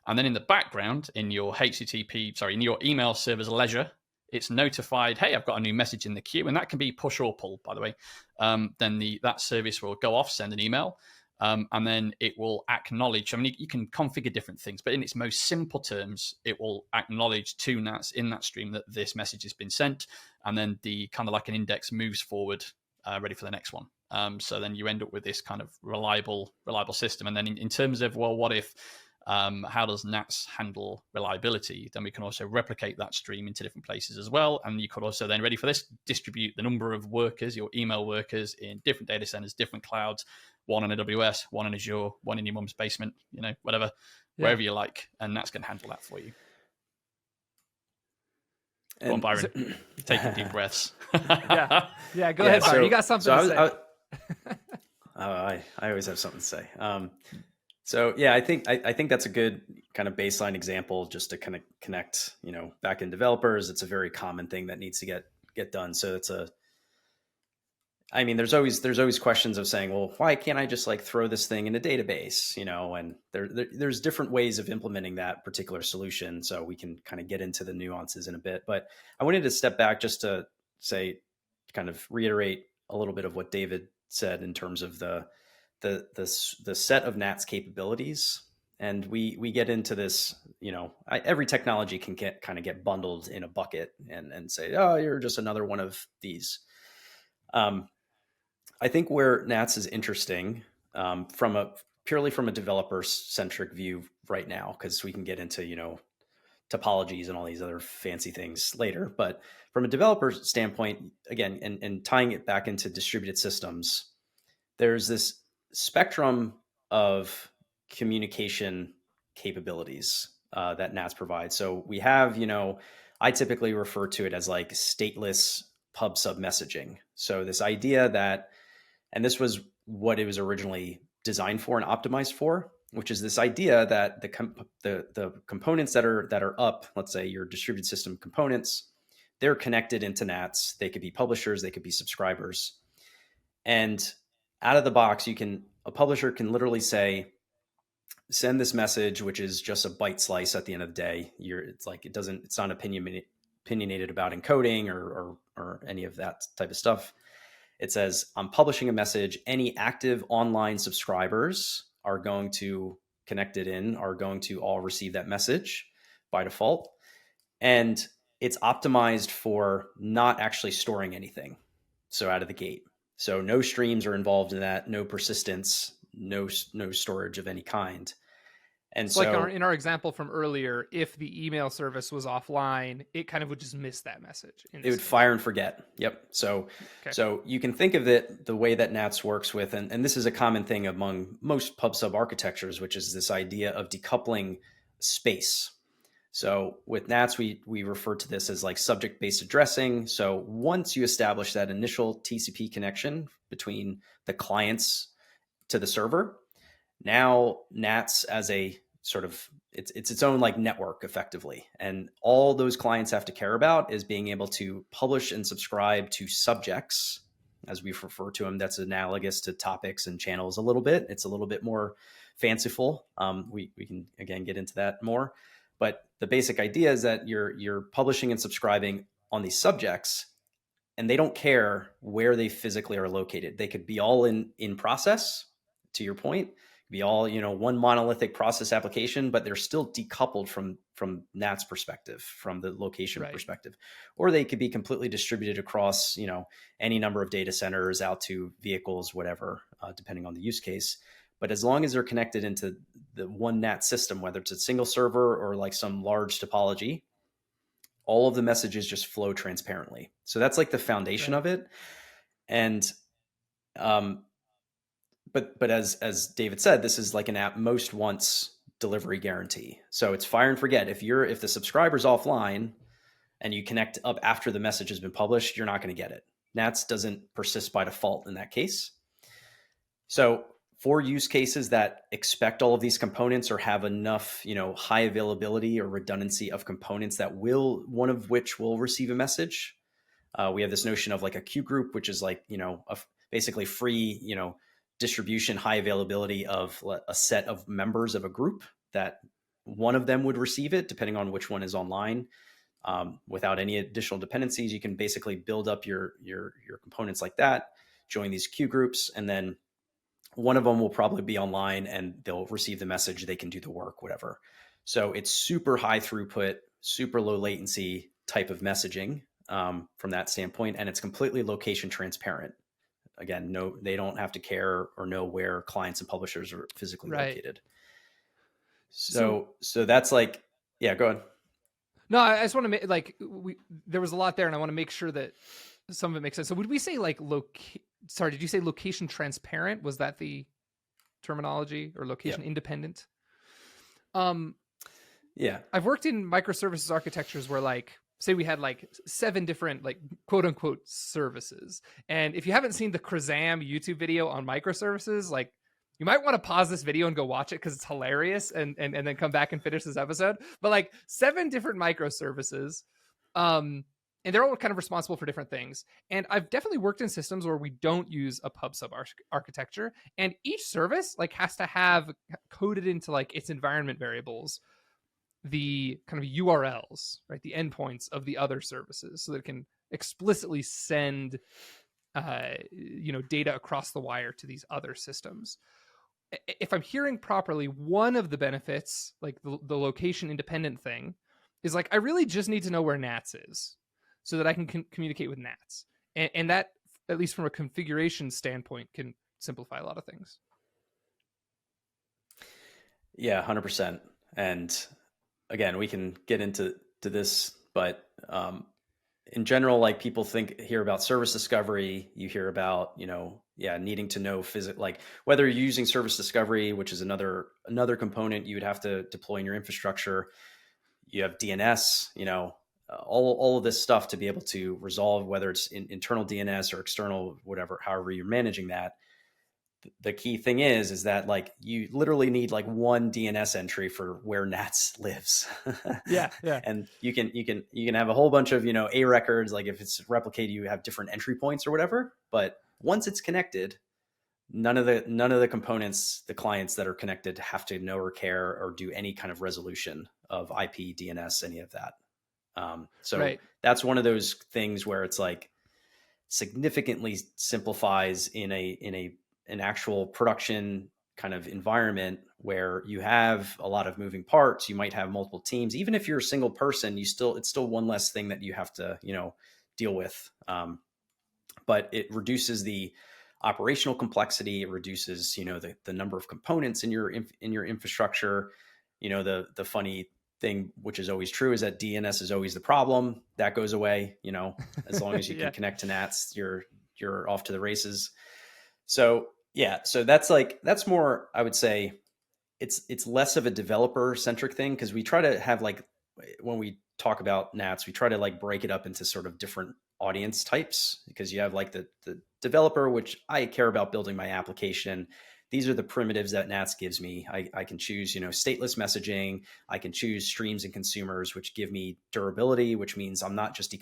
And then in the background, in your in your email server's ledger, it's notified, hey, I've got a new message in the queue, and that can be push or pull, by the way. Then that service will go off, send an email, and then it will acknowledge. I mean, you can configure different things, but in its most simple terms, it will acknowledge to NATS in that stream that this message has been sent, and then the kind of like an index moves forward, ready for the next one. So then you end up with this kind of reliable system. And then in terms of, well, what if, how does NATS handle reliability? Then we can also replicate that stream into different places as well. And you could also then, ready for this, distribute the number of workers, your email workers, in different data centers, different clouds, one on AWS, one on Azure, one in your mum's basement, whatever, wherever you like. And NATS can handle that for you. Go on, Byron. Taking deep breaths. Go ahead, Byron. You got something to say. I always have something to say. I think that's a good kind of baseline example just to kind of connect, backend developers. It's a very common thing that needs to get done. So there's always questions of saying, well, why can't I just like throw this thing in a database, and there's different ways of implementing that particular solution. So we can kind of get into the nuances in a bit, but I wanted to step back just to say, kind of reiterate a little bit of what David said in terms of the set of NATS capabilities. And we get into this, every technology can get bundled in a bucket and say, oh, you're just another one of these. I think where NATS is interesting, purely from a developer centric view right now, because we can get into, topologies and all these other fancy things later. But from a developer standpoint, again, and tying it back into distributed systems, there's this spectrum of communication capabilities that NATS provides. So we have, I typically refer to it as like stateless PubSub messaging. So this idea that, and this was what it was originally designed for and optimized for, which is this idea that the components that are up, let's say your distributed system components, they're connected into NATS. They could be publishers, they could be subscribers. And out of the box, a publisher can literally say, send this message, which is just a byte slice at the end of the day. It's not opinionated about encoding or any of that type of stuff. It says, I'm publishing a message. Any active online subscribers are going to all receive that message by default. And it's optimized for not actually storing anything. So out of the gate. So no streams are involved in that, no persistence, no storage of any kind. And so like in our example from earlier, if the email service was offline, it kind of would just miss that message. It would fire and forget. Yep. So you can think of it the way that NATS works with, and this is a common thing among most PubSub architectures, which is this idea of decoupling space. So with NATS, we refer to this as like subject-based addressing. So once you establish that initial TCP connection between the clients to the server, now NATS as a sort of, it's its own like network effectively. And all those clients have to care about is being able to publish and subscribe to subjects, as we refer to them. That's analogous to topics and channels a little bit. It's a little bit more fanciful. We can, again, get into that more. But the basic idea is that you're publishing and subscribing on these subjects, and they don't care where they physically are located. They could be all in process, to your point, be all, one monolithic process application, but they're still decoupled from NATS perspective, from the location perspective. Or they could be completely distributed across, any number of data centers out to vehicles, whatever, depending on the use case. But as long as they're connected into the one NAT system, whether it's a single server or like some large topology, all of the messages just flow transparently. So that's like the foundation of it. And but as David said, this is like an at most once delivery guarantee. So it's fire and forget. If the subscriber's offline and you connect up after the message has been published, you're not going to get it. NATS doesn't persist by default in that case. So for use cases that expect all of these components or have enough, high availability or redundancy of components that one of which will receive a message, we have this notion of like a queue group, which is like, basically free, distribution, high availability of a set of members of a group that one of them would receive it, depending on which one is online. Without any additional dependencies, you can basically build up your components like that, join these queue groups, and then one of them will probably be online and they'll receive the message, they can do the work, whatever. So it's super high throughput, super low latency type of messaging from that standpoint. And it's completely location transparent. Again, they don't have to care or know where clients and publishers are physically located. So that's like, yeah, go ahead. No, I just want to make there was a lot there and I want to make sure that some of it makes sense. So would we say like did you say location transparent? Was that the terminology, or location independent? Yeah. I've worked in microservices architectures where say we had 7 different quote unquote services. And if you haven't seen the Krazam YouTube video on microservices, you might want to pause this video and go watch it because it's hilarious and then come back and finish this episode. But 7 different microservices. And they're all kind of responsible for different things. And I've definitely worked in systems where we don't use a PubSub architecture. And each service has to have coded into its environment variables the kind of URLs, right? The endpoints of the other services so that it can explicitly send data across the wire to these other systems. If I'm hearing properly, one of the benefits, the location independent thing, is I really just need to know where NATS is so that I can communicate with NATS. And that, at least from a configuration standpoint, can simplify a lot of things. Yeah, 100%. And again, we can get into this, but in general, people hear about service discovery, you hear about, needing to know whether you're using service discovery, which is another component you would have to deploy in your infrastructure. You have DNS, all of this stuff to be able to resolve, whether it's internal DNS or external, whatever, however you're managing that. The key thing is that you literally need one DNS entry for where NATS lives. Yeah. And you can have a whole bunch of, A records, if it's replicated, you have different entry points or whatever. But once it's connected, none of the components, the clients that are connected, have to know or care or do any kind of resolution of IP, DNS, any of that. That's one of those things where it's significantly simplifies in an actual production kind of environment where you have a lot of moving parts. You might have multiple teams. Even if you're a single person, it's still one less thing that you have to, deal with. But it reduces the operational complexity. It reduces, the number of components in your infrastructure. The funny thing, which is always true, is that DNS is always the problem. That goes away, as long as you can connect to NATS, you're off to the races. So that's more, I would say it's less of a developer centric thing, because we try to have when we talk about NATS, we try to break it up into sort of different audience types, because you have the developer, which I care about building my application. These are the primitives that NATS gives me. I can choose, stateless messaging. I can choose streams and consumers, which give me durability, which means I'm not just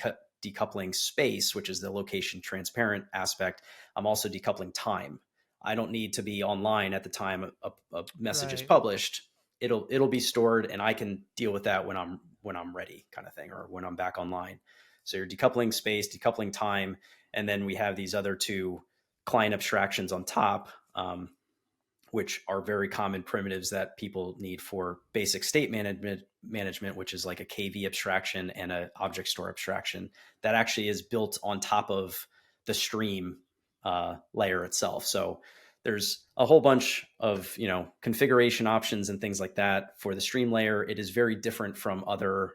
decoupling space, which is the location transparent aspect. I'm also decoupling time. I don't need to be online at the time a message is published. It'll be stored, and I can deal with that when I'm ready, kind of thing, or when I'm back online. So you're decoupling space, decoupling time, and then we have these other 2 client abstractions on top, which are very common primitives that people need for basic state management, which is a KV abstraction and an object store abstraction that actually is built on top of the stream layer itself. So there's a whole bunch of, configuration options and things like that for the stream layer. It is very different from other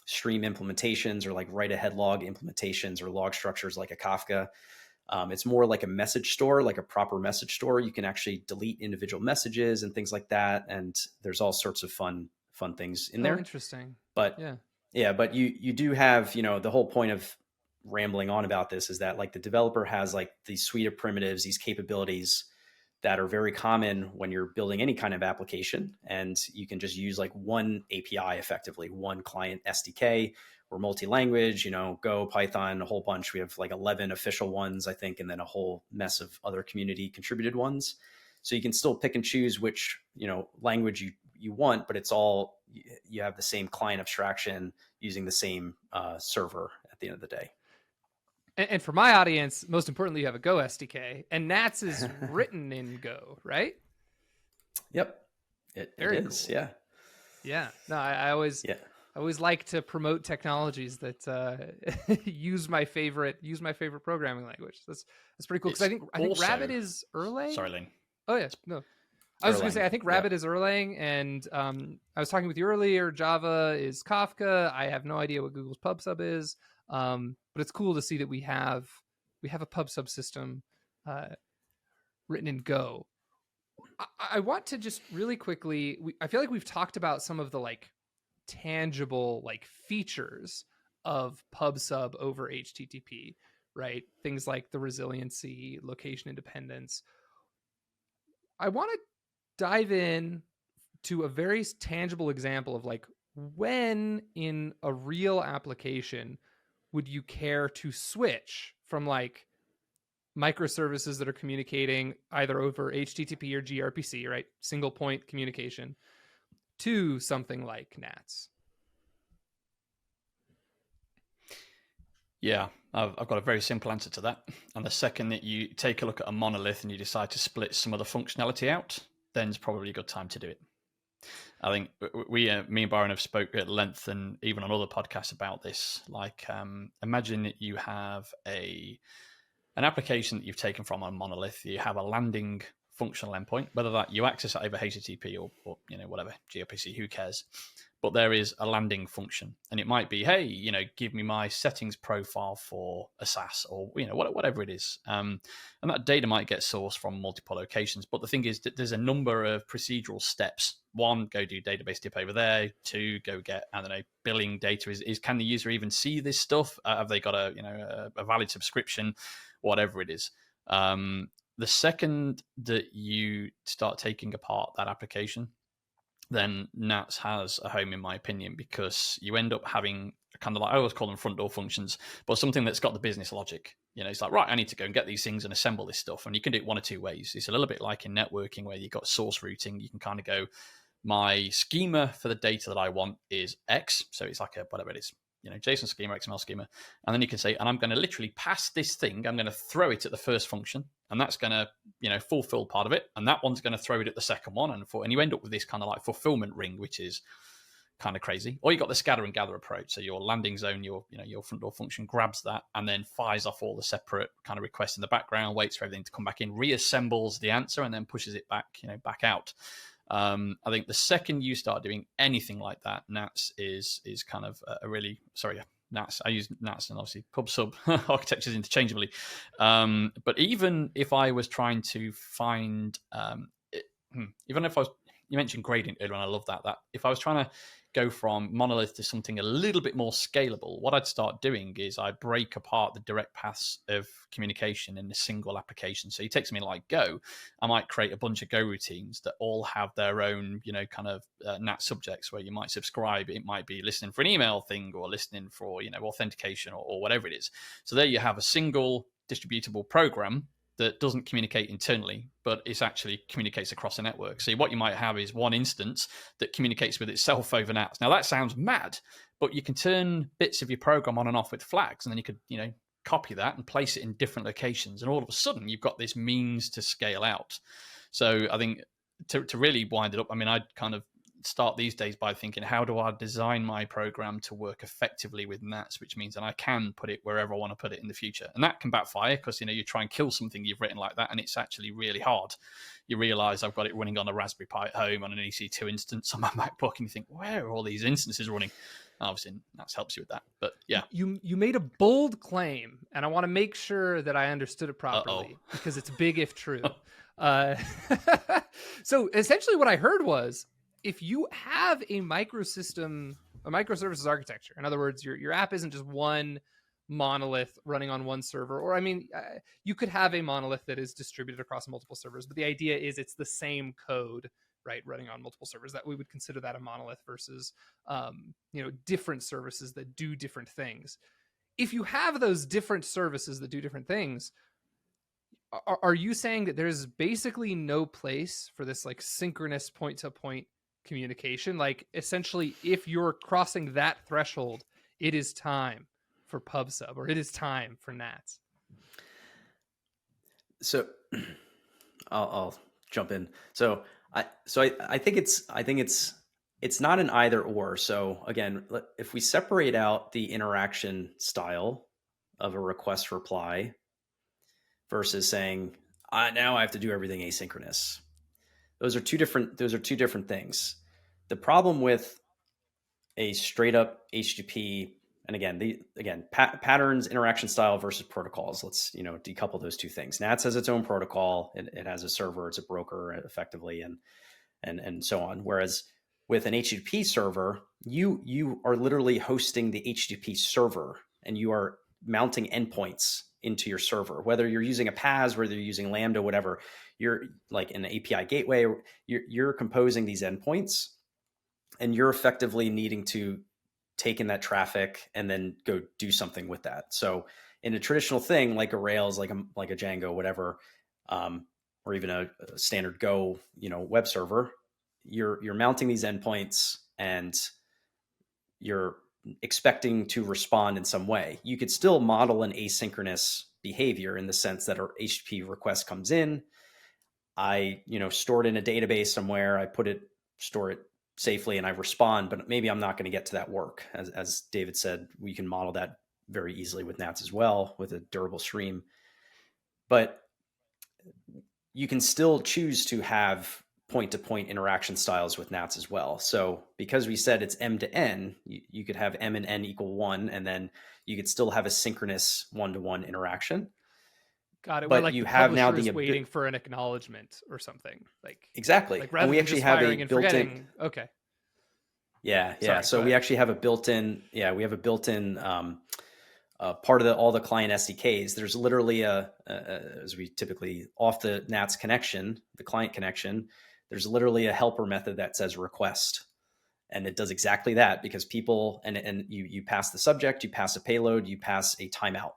stream implementations or like write ahead log implementations or log structures like a Kafka. It's more like a message store, like a proper message store. You can actually delete individual messages and things like that. And there's all sorts of fun things in there. Interesting. But but you do have, the whole point of rambling on about this is that like the developer has like these suite of primitives, these capabilities that are very common when you're building any kind of application. And you can just use like one API effectively, one client SDK. We're multi-language, Go, Python, a whole bunch. We have like 11 official ones, I think, and then a whole mess of other community contributed ones. So you can still pick and choose which, language you want, but it's all, you have the same client abstraction using the same server at the end of the day. And for my audience, most importantly, you have a Go SDK, and Nats is written in Go, right? Yep, it is. Cool. Yeah. No, I always like to promote technologies that use my favorite programming language. That's pretty cool, because I think Rabbit is Erlang. Sorry, Ling. Oh yeah, no. I was going to say, I think Rabbit is Erlang, and I was talking with you earlier. Java is Kafka. I have no idea what Google's PubSub is, but it's cool to see that we have a PubSub system written in Go. I want to just really quickly. I feel like we've talked about some of the like tangible like features of PubSub over HTTP, right? Things like the resiliency, location independence. I want to dive in to a very tangible example of like, when in a real application would you care to switch from like microservices that are communicating either over HTTP or gRPC, right? Single point communication, to something like NATS? Yeah, I've got a very simple answer to that. And the second that you take a look at a monolith and you decide to split some of the functionality out, then it's probably a good time to do it. I think me and Byron have spoke at length and even on other podcasts about this. Like, imagine that you have an application that you've taken from a monolith. You have a landing functional endpoint, whether that you access it over HTTP or whatever, gRPC, who cares? But there is a landing function, and it might be, hey, give me my settings profile for a SaaS, or whatever it is, and that data might get sourced from multiple locations. But the thing is that there's a number of procedural steps. One, go do database dip over there. Two, go get, I don't know, billing data. Is can the user even see this stuff? Have they got a valid subscription? Whatever it is. The second that you start taking apart that application, then Nats has a home, in my opinion, because you end up having kind of like, I always call them front door functions, but something that's got the business logic. It's like, right, I need to go and get these things and assemble this stuff. And you can do it one or two ways. It's a little bit like in networking where you've got source routing. You can kind of go, my schema for the data that I want is X. So it's like whatever it is, JSON schema, XML schema. And then you can say, and I'm going to literally pass this thing, I'm going to throw it at the first function, and that's going to, fulfill part of it. And that one's going to throw it at the second one. And you end up with this kind of like fulfillment ring, which is kind of crazy. Or you got the scatter and gather approach. So your landing zone, your front door function grabs that and then fires off all the separate kind of requests in the background, waits for everything to come back in, reassembles the answer, and then pushes it back, back out. I think the second you start doing anything like that, Nats is kind of a really, Nats. I use Nats and obviously PubSub architectures interchangeably. But even if I was trying to find, even if I was, you mentioned gradient earlier, and I love that if I was trying to go from monolith to something a little bit more scalable, what I'd start doing is I break apart the direct paths of communication in a single application. So you take something like Go, I might create a bunch of Go routines that all have their own, kind of NAT subjects where you might subscribe. It might be listening for an email thing or listening for, authentication or whatever it is. So there you have a single distributable program that doesn't communicate internally, but it actually communicates across a network. So what you might have is one instance that communicates with itself over NATs. Now that sounds mad, but you can turn bits of your program on and off with flags, and then you could, copy that and place it in different locations. And all of a sudden you've got this means to scale out. So I think to really wind it up, I'd kind of start these days by thinking, how do I design my program to work effectively with NATS, which means that I can put it wherever I want to put it in the future. And that can backfire because, you try and kill something you've written like that, and it's actually really hard. You realize I've got it running on a Raspberry Pi at home on an EC2 instance on my MacBook, and you think, where are all these instances running? Obviously, NATS helps you with that. But yeah. You made a bold claim, and I want to make sure that I understood it properly because it's big if true. So essentially what I heard was, if you have a microservices architecture, in other words, your app isn't just one monolith running on one server, or you could have a monolith that is distributed across multiple servers, but the idea is it's the same code, right, running on multiple servers. That we would consider that a monolith versus different services that do different things. If you have those different services that do different things, are you saying that there's basically no place for this like synchronous point-to-point communication? Like, essentially, if you're crossing that threshold, it is time for PubSub, or it is time for NATS? So I'll jump in. So I think it's not an either or. So again, if we separate out the interaction style of a request reply versus saying, now I have to do everything asynchronous, those are two different things. The problem with a straight up HTTP, and again, patterns, interaction style versus protocols. Let's decouple those two things. NATS has its own protocol. It has a server. It's a broker effectively, and so on. Whereas with an HTTP server, you are literally hosting the HTTP server, and you are mounting endpoints into your server. Whether you're using a PaaS, whether you're using Lambda, whatever, you're like an API gateway. You're composing these endpoints, and you're effectively needing to take in that traffic and then go do something with that. So in a traditional thing like a Rails, like a Django, whatever, or even a standard Go, web server, you're mounting these endpoints and you're expecting to respond in some way. You could still model an asynchronous behavior in the sense that our HTTP request comes in, I store it in a database somewhere, I store it safely, and I respond, but maybe I'm not going to get to that work. As David said, we can model that very easily with NATS as well, with a durable stream. But you can still choose to have point-to-point interaction styles with NATS as well. So because we said it's M to N, you could have M and N equal 1, and then you could still have a synchronous one-to-one interaction. Got it. But like you the have now the waiting for an acknowledgement or something. Like exactly. Like rather and we than actually just have firing a and built-in. forgetting. Okay. Yeah. Sorry, So we actually have a built-in. Yeah, we have a built-in part of all the client SDKs. There's literally as we typically off the NATS connection, the client connection, there's literally a helper method that says request. And it does exactly that because people, and you pass the subject, you pass a payload, you pass a timeout.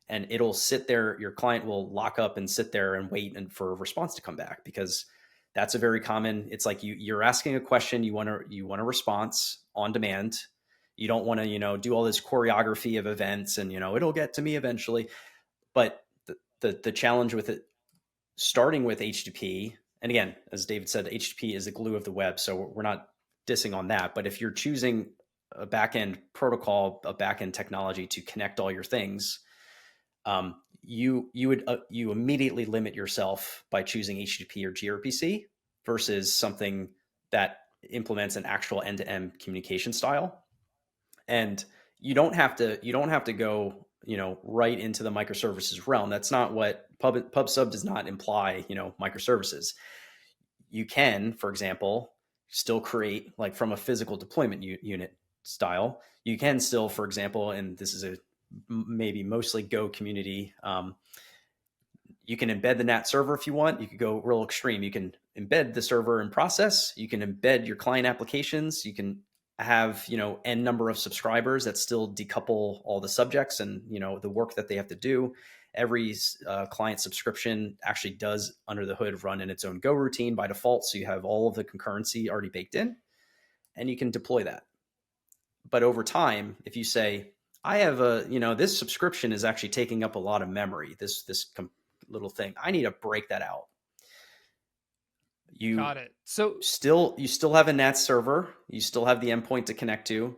And it'll sit there, your client will lock up and sit there and wait for a response to come back, because that's a very common, it's like you're asking a question, you want a response on demand. You don't want to, do all this choreography of events and, it'll get to me eventually. But the challenge with it, starting with HTTP, and again, as David said, HTTP is the glue of the web. So we're not dissing on that. But if you're choosing a backend protocol, a backend technology to connect all your things, you immediately limit yourself by choosing HTTP or gRPC versus something that implements an actual end-to-end communication style. And you don't have to go, right into the microservices realm. That's not what PubSub does not imply, microservices. You can, for example, still create, like from a physical deployment unit style, you can still, for example, and this is maybe mostly Go community, you can embed the NAT server if you want. You could go real extreme. You can embed the server in process. You can embed your client applications. You can have, N number of subscribers that still decouple all the subjects and, the work that they have to do. Every client subscription actually does, under the hood, run in its own Go routine by default. So you have all of the concurrency already baked in, and you can deploy that. But over time, if you say, I have this subscription is actually taking up a lot of memory, this little thing, I need to break that out. You Got it. So you still have a NATS server. You still have the endpoint to connect to.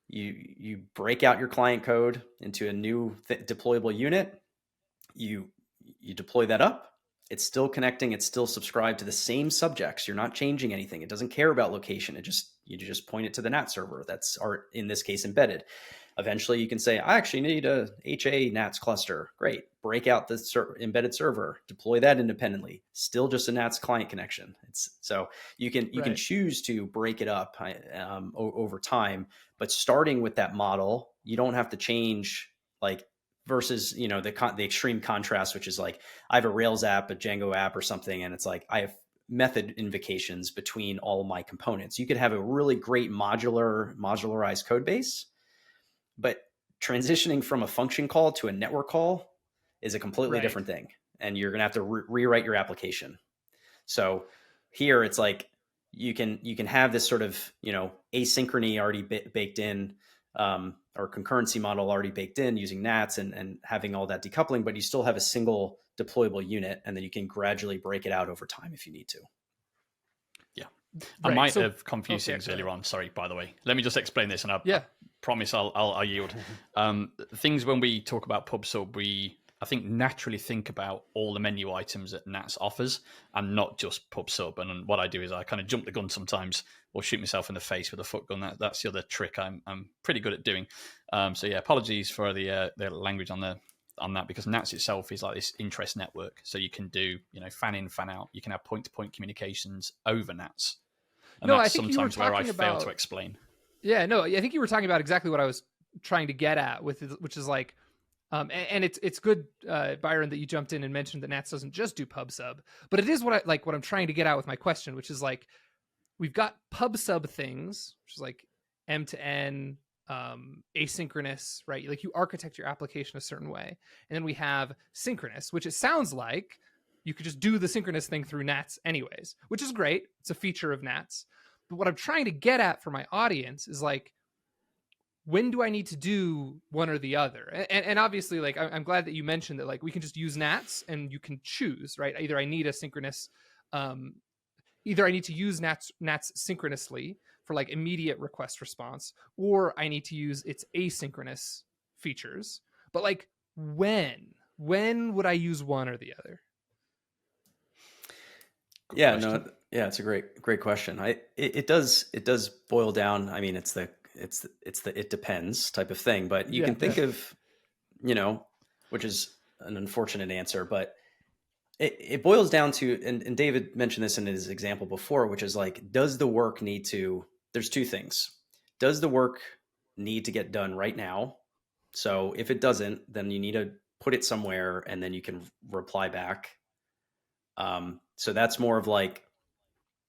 You break out your client code into a new deployable unit. You deploy that up. It's still connecting. It's still subscribed to the same subjects. You're not changing anything. It doesn't care about location. You just point it to the NAT server that's in this case embedded. Eventually, you can say, I actually need a HA NATS cluster. Great. Break out the embedded server. Deploy that independently. Still just a NATS client connection. So you can choose to break it up over time. But starting with that model, you don't have to change like versus the extreme contrast, which is like I have a Rails app, a Django app, or something, and it's like I have method invocations between all of my components. You could have a really great modularized code base, but transitioning from a function call to a network call is a completely different thing, and you're gonna have to rewrite your application. So here it's like you can have this sort of asynchrony already baked in, or concurrency model already baked in using NATS and having all that decoupling, but you still have a single deployable unit, and then you can gradually break it out over time if you need to. Yeah. I might have confused things earlier on. Sorry, by the way. Let me just explain this, and I promise I'll yield. Things when we talk about PubSub, I think naturally think about all the menu items that NATS offers and not just PubSub. And what I do is I kind of jump the gun sometimes or shoot myself in the face with a foot gun. That's the other trick I'm pretty good at doing. So yeah, apologies for the language on that, because NATS itself is like this interest network. So you can do, fan in, fan out. You can have point-to-point communications over NATS. And no, that's I think sometimes you were where I talking fail about, to explain. Yeah, no, I think you were talking about exactly what I was trying to get at which is like, and it's good, Byron, that you jumped in and mentioned that NATS doesn't just do PubSub, but it is what I'm trying to get at with my question, which is like, we've got PubSub things, which is like M2N, asynchronous, right? Like you architect your application a certain way. And then we have synchronous, which it sounds like you could just do the synchronous thing through NATS anyways, which is great. It's a feature of NATS. But what I'm trying to get at for my audience is like, when do I need to do one or the other? And obviously, like, I'm glad that you mentioned that, like, we can just use NATS and you can choose, right? Either I need a synchronous, either I need to use NATS synchronously for like immediate request response, or I need to use its asynchronous features. But like, when would I use one or the other? It's a great question. It does boil down. I mean, it's the it depends type of thing, but you can think of, which is an unfortunate answer, but it boils down to, and David mentioned this in his example before, which is like, there's two things. Does the work need to get done right now? So if it doesn't, then you need to put it somewhere and then you can reply back. So that's more of like,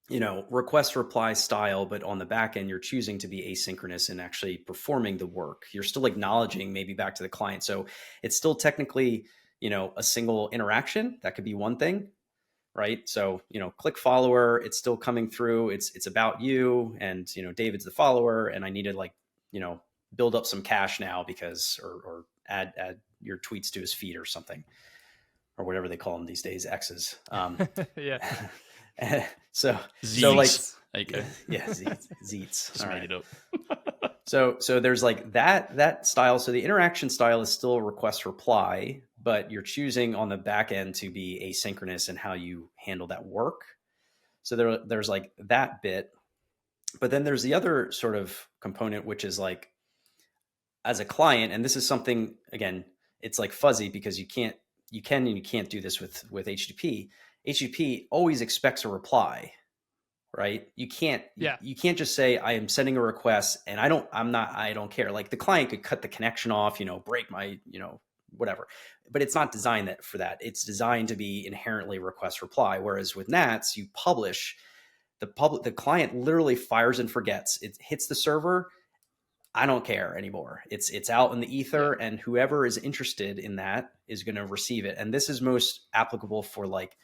request reply style, but on the back end, you're choosing to be asynchronous and actually performing the work. You're still acknowledging maybe back to the client. So it's still technically, a single interaction. That could be one thing, right? So, click follower, it's still coming through. It's about you, and, David's the follower, and I need to build up some cache now because, or add your tweets to his feed or something, or whatever they call them these days, X's. Yeah. So like, there you go. Yeah, Zeets. Just made it up. So there's like that style. So the interaction style is still request reply, but you're choosing on the back end to be asynchronous in how you handle that work. So there's like that bit, but then there's the other sort of component, which is like, as a client, and this is something, again, it's like fuzzy because you can and you can't do this with HTTP. HTTP always expects a reply, right? You can't just say, I am sending a request and I don't care. Like the client could cut the connection off, break my, whatever, but it's not designed for that. It's designed to be inherently request reply. Whereas with NATS, you publish, the client literally fires and forgets. It hits the server. I don't care anymore. It's out in the ether, and whoever is interested in that is going to receive it. And this is most applicable for like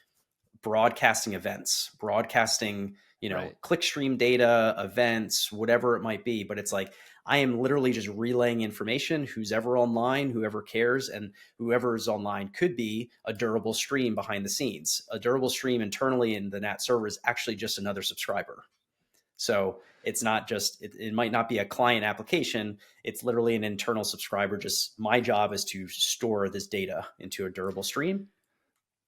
broadcasting events, broadcasting, Right. clickstream data, events, whatever it might be. But it's like, I am literally just relaying information, who's ever online, whoever cares, and whoever is online could be a durable stream behind the scenes. A durable stream internally in the NAT server is actually just another subscriber. So it's not just, it might not be a client application. It's literally an internal subscriber. Just my job is to store this data into a durable stream.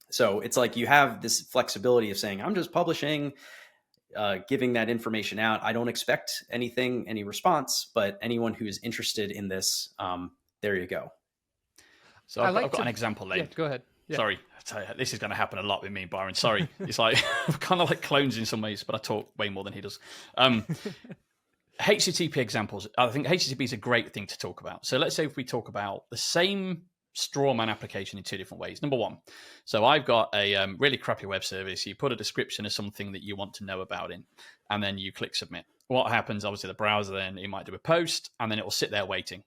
So it's like you have this flexibility of saying, I'm just publishing, giving that information out. I don't expect any response, but anyone who is interested in this, there you go. So I've got an example, Lane. Yeah, go ahead. Yeah. Sorry, I tell you, this is going to happen a lot with me and Byron. Sorry. It's like, we're kind of like clones in some ways, but I talk way more than he does. HTTP examples. I think HTTP is a great thing to talk about. So let's say if we talk about the same strawman application in two different ways. Number one, so I've got a really crappy web service. You put a description of something that you want to know about in, and then you click submit. What happens, obviously, the browser then, it might do a post, and then it will sit there waiting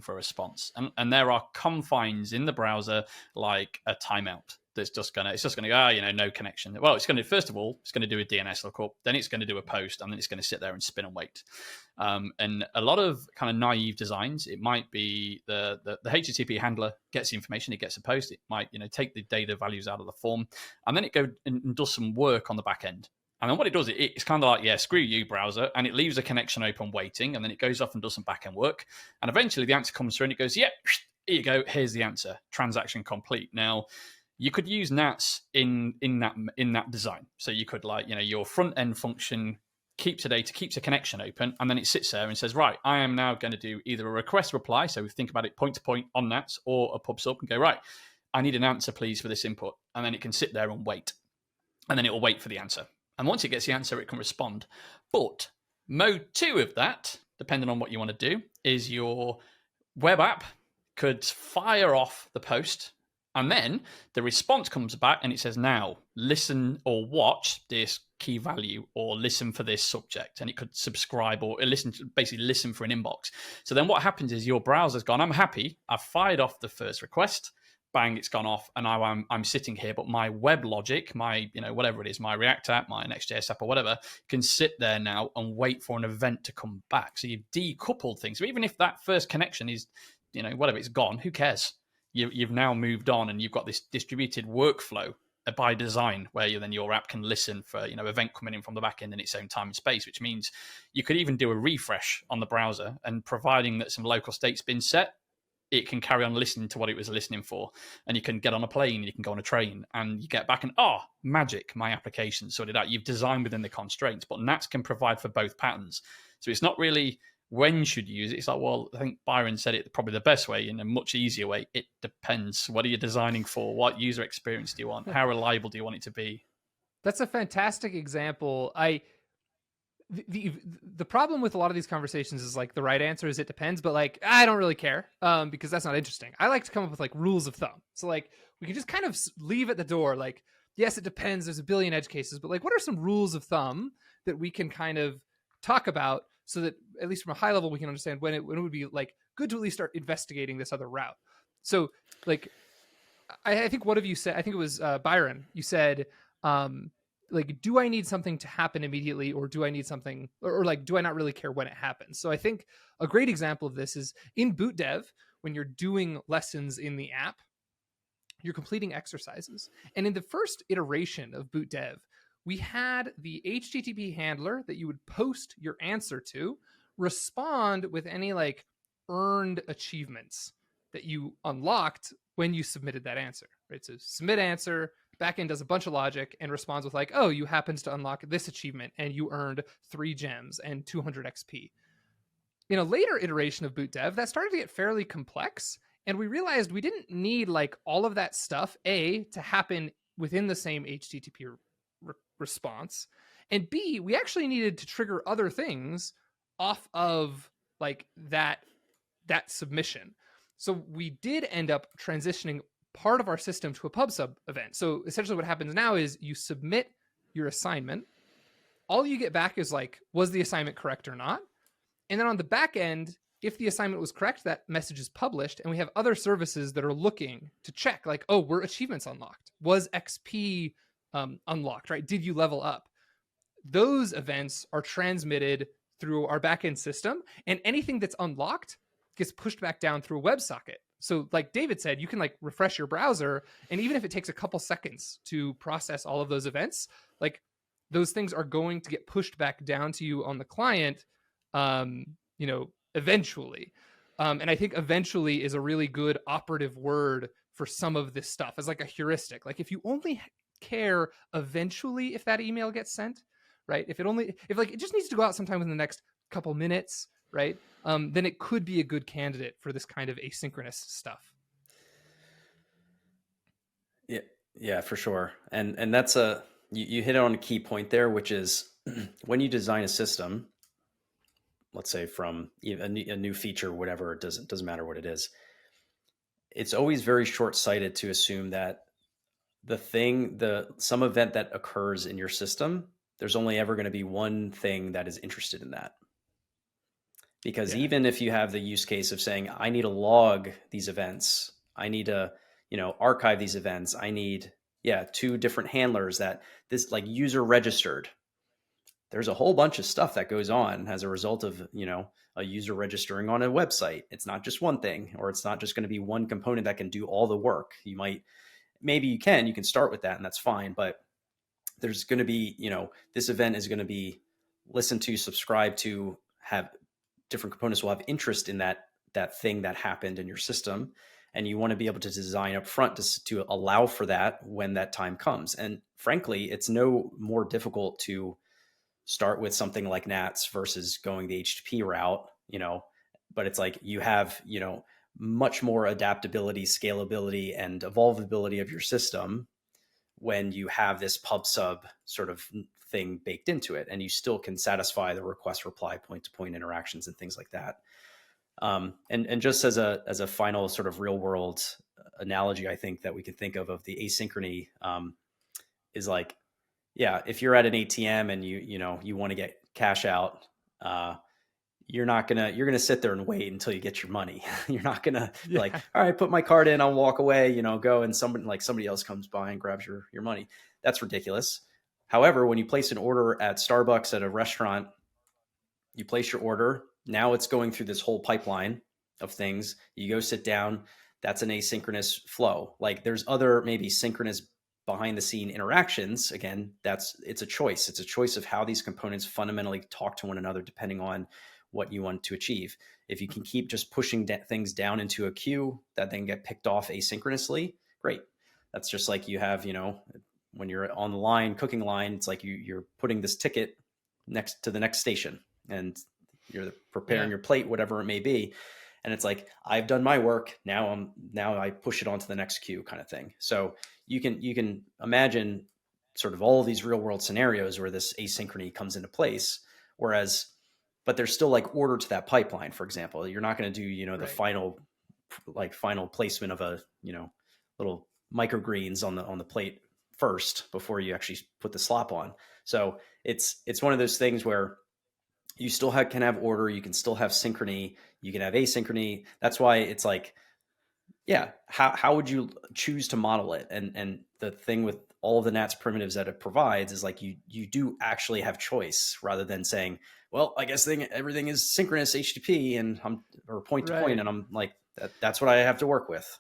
for a response. And there are confines in the browser, like a timeout. It's just gonna go, no connection. Well, it's gonna, first of all, it's gonna do a DNS lookup, then it's gonna do a post, and then it's gonna sit there and spin and wait. And a lot of kind of naive designs, it might be the HTTP handler gets the information, it gets a post, it might take the data values out of the form, and then it goes and does some work on the back end. And then what it does, it's kind of like, yeah, screw you, browser, and it leaves a connection open waiting, and then it goes off and does some back end work, and eventually the answer comes through, and it goes, yeah, here you go, here's the answer, transaction complete. Now, you could use NATS in that design. So you could, like, your front end function keeps the data, keeps a connection open, and then it sits there and says, right, I am now going to do either a request reply, so we think about it point to point on NATS, or a PubSub and go, right, I need an answer, please, for this input. And then it can sit there and wait. And then it will wait for the answer. And once it gets the answer, it can respond. But mode 2 of that, depending on what you want to do, is your web app could fire off the post, and then the response comes back and it says, now listen or watch this key value, or listen for this subject. And it could subscribe or basically listen for an inbox. So then what happens is your browser's gone, I'm happy, I've fired off the first request, bang, it's gone off, and now I'm sitting here, but my web logic, my, whatever it is, my React app, my Next.js app or whatever, can sit there now and wait for an event to come back. So you've decoupled things. So even if that first connection is, whatever, it's gone, who cares? You've now moved on, and you've got this distributed workflow by design where your app can listen for, event coming in from the back end in its own time and space, which means you could even do a refresh on the browser, and providing that some local state's been set, it can carry on listening to what it was listening for. And you can get on a plane, you can go on a train, and you get back and, magic, my application sorted out. You've designed within the constraints, but NATS can provide for both patterns. So it's not really when should you use it. It's like, well, I think Byron said it probably the best way, in a much easier way. It depends. What are you designing for? What user experience do you want? How reliable do you want it to be? That's a fantastic example. The problem with a lot of these conversations is, like, the right answer is it depends, but, like, I don't really care, because that's not interesting. I like to come up with, like, rules of thumb. So, like, we can just kind of leave at the door, like, yes, it depends. There's a billion edge cases, but, like, what are some rules of thumb that we can kind of talk about, so that at least from a high level we can understand when it would be, like, good to at least start investigating this other route. So, like, I think one of you said, I think it was Byron, you said, like, do I need something to happen immediately, or do I need something, or like, do I not really care when it happens? So I think a great example of this is in boot dev, when you're doing lessons in the app, you're completing exercises. And in the first iteration of boot dev, we had the HTTP handler that you would post your answer to respond with any, like, earned achievements that you unlocked when you submitted that answer, right? So submit answer, Backend does a bunch of logic and responds with, like, oh, you happened to unlock this achievement and you earned 3 gems and 200 XP. In a later iteration of boot dev, that started to get fairly complex, and we realized we didn't need, like, all of that stuff, A, to happen within the same HTTP response, and B, we actually needed to trigger other things off of, like, that submission. So we did end up transitioning part of our system to a PubSub event. So essentially what happens now is you submit your assignment. All you get back is, like, was the assignment correct or not? And then on the back end, if the assignment was correct, that message is published, and we have other services that are looking to check, like, oh, were achievements unlocked? Was XP unlocked, right? Did you level up? Those events are transmitted through our backend system, and anything that's unlocked gets pushed back down through a WebSocket. So like David said, you can like refresh your browser, and even if it takes a couple seconds to process all of those events, like those things are going to get pushed back down to you on the client, eventually. And I think eventually is a really good operative word for some of this stuff as like a heuristic. Like if you only care eventually if that email gets sent, right? If like it just needs to go out sometime in the next couple minutes, right? Then it could be a good candidate for this kind of asynchronous stuff. Yeah, for sure. And that's you hit on a key point there, which is when you design a system, let's say from a new feature, whatever, it doesn't matter what it is. It's always very short-sighted to assume that some event that occurs in your system, there's only ever going to be one thing that is interested in that. Because even if you have the use case of saying, I need to log these events, I need to, archive these events, I need, 2 different handlers that this like user registered. There's a whole bunch of stuff that goes on as a result of, a user registering on a website. It's not just one thing, or it's not just going to be one component that can do all the work. Maybe you can start with that and that's fine. But there's going to be, this event is going to be listened to, subscribed to, have different components will have interest in that thing that happened in your system. And you want to be able to design up front to allow for that when that time comes. And frankly, it's no more difficult to start with something like Nats versus going the HTTP route, but it's like you have, much more adaptability, scalability, and evolvability of your system when you have this PubSub sort of thing baked into it, and you still can satisfy the request reply point-to-point interactions and things like that. And just as a final sort of real world analogy, I think that we can think of the asynchrony is like, if you're at an ATM and you want to get cash out, you're gonna sit there and wait until you get your money. You're not gonna be like, all right, put my card in, I'll walk away, go, and somebody else comes by and grabs your money. That's ridiculous. However, when you place an order at Starbucks at a restaurant, you place your order. Now it's going through this whole pipeline of things. You go sit down. That's an asynchronous flow. Like there's other maybe synchronous behind the scene interactions. Again, it's a choice. It's a choice of how these components fundamentally talk to one another depending on what you want to achieve. If you can keep just pushing things down into a queue that then get picked off asynchronously, great. That's just like you have, when you're on the line, cooking line, it's like you're putting this ticket next to the next station and you're preparing your plate, whatever it may be. And it's like, I've done my work. Now I push it on to the next queue kind of thing. So you can imagine sort of all of these real world scenarios where this asynchrony comes into place. But there's still like order to that pipeline. For example, you're not going to do, the final placement of a, little microgreens on the plate first before you actually put the slop on. So it's one of those things where you still can have order, you can still have synchrony, you can have asynchrony. That's why it's like, how would you choose to model it? And the thing with all of the Nats primitives that it provides is like you do actually have choice rather than saying, well, I guess everything is synchronous HTTP or point to point, and I'm like, that's what I have to work with.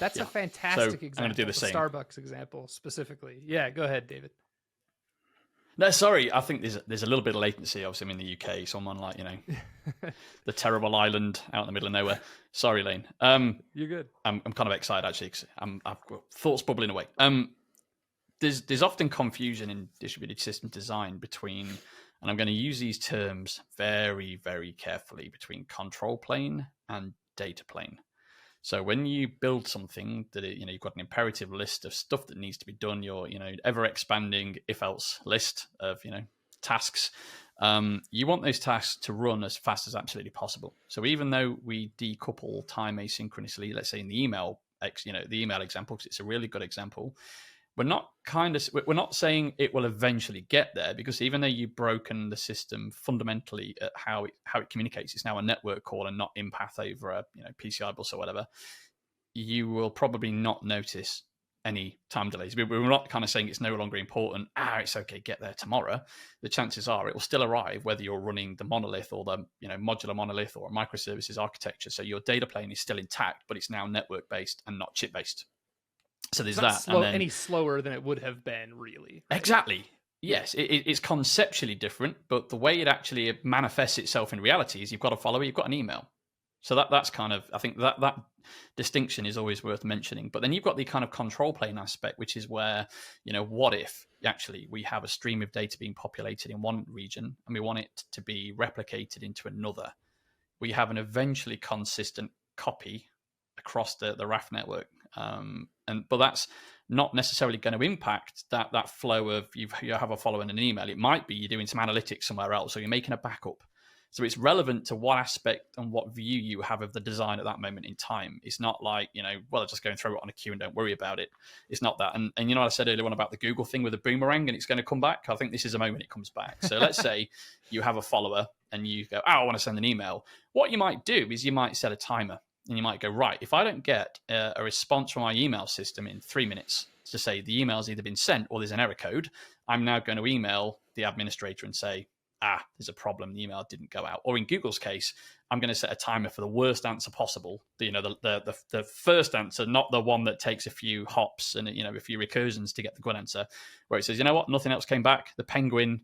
That's a fantastic example. I'm going to do the same. Starbucks example specifically. Yeah, go ahead, David. No, sorry. I think there's a little bit of latency. Obviously, I'm in the UK, so I'm on like the terrible island out in the middle of nowhere. Sorry, Lane. You're good. I'm kind of excited actually. Cause I've got thoughts bubbling away. There's often confusion in distributed system design between, and I'm going to use these terms very, very carefully, between control plane and data plane. So when you build something that you've got an imperative list of stuff that needs to be done, your ever expanding if else list of tasks. You want those tasks to run as fast as absolutely possible. So even though we decouple time asynchronously, let's say in the email, the email example, because it's a really good example, we're not saying it will eventually get there, because even though you've broken the system fundamentally at how it communicates, it's now a network call and not in path over a PCI bus or whatever, you will probably not notice any time delays. We're not kind of saying it's no longer important. It's okay, get there tomorrow. The chances are it will still arrive whether you're running the monolith or the modular monolith or a microservices architecture. So your data plane is still intact, but it's now network based and not chip based. So there's that. And then, any slower than it would have been, really. Right? Exactly. Yes, it's conceptually different, but the way it actually manifests itself in reality is you've got a follower, you've got an email. So that's kind of, I think that distinction is always worth mentioning. But then you've got the kind of control plane aspect, which is where, what if actually we have a stream of data being populated in one region and we want it to be replicated into another? We have an eventually consistent copy across the RAF network. But that's not necessarily going to impact that flow of you have a follower and an email. It might be you're doing some analytics somewhere else, or you're making a backup. So it's relevant to what aspect and what view you have of the design at that moment in time. It's not like, well, just go and throw it on a queue and don't worry about it. It's not that. And I said earlier on about the Google thing with the boomerang and it's going to come back. I think this is a moment it comes back. So let's say you have a follower and you go, I want to send an email. What you might do is you might set a timer. And you might go, right, if I don't get a response from my email system in 3 minutes to say the email's either been sent or there's an error code, I'm now going to email the administrator and say, there's a problem, the email didn't go out. Or in Google's case, I'm going to set a timer for the worst answer possible. The first answer, not the one that takes a few hops and a few recursions to get the good answer, where it says, you know what, nothing else came back. The penguin,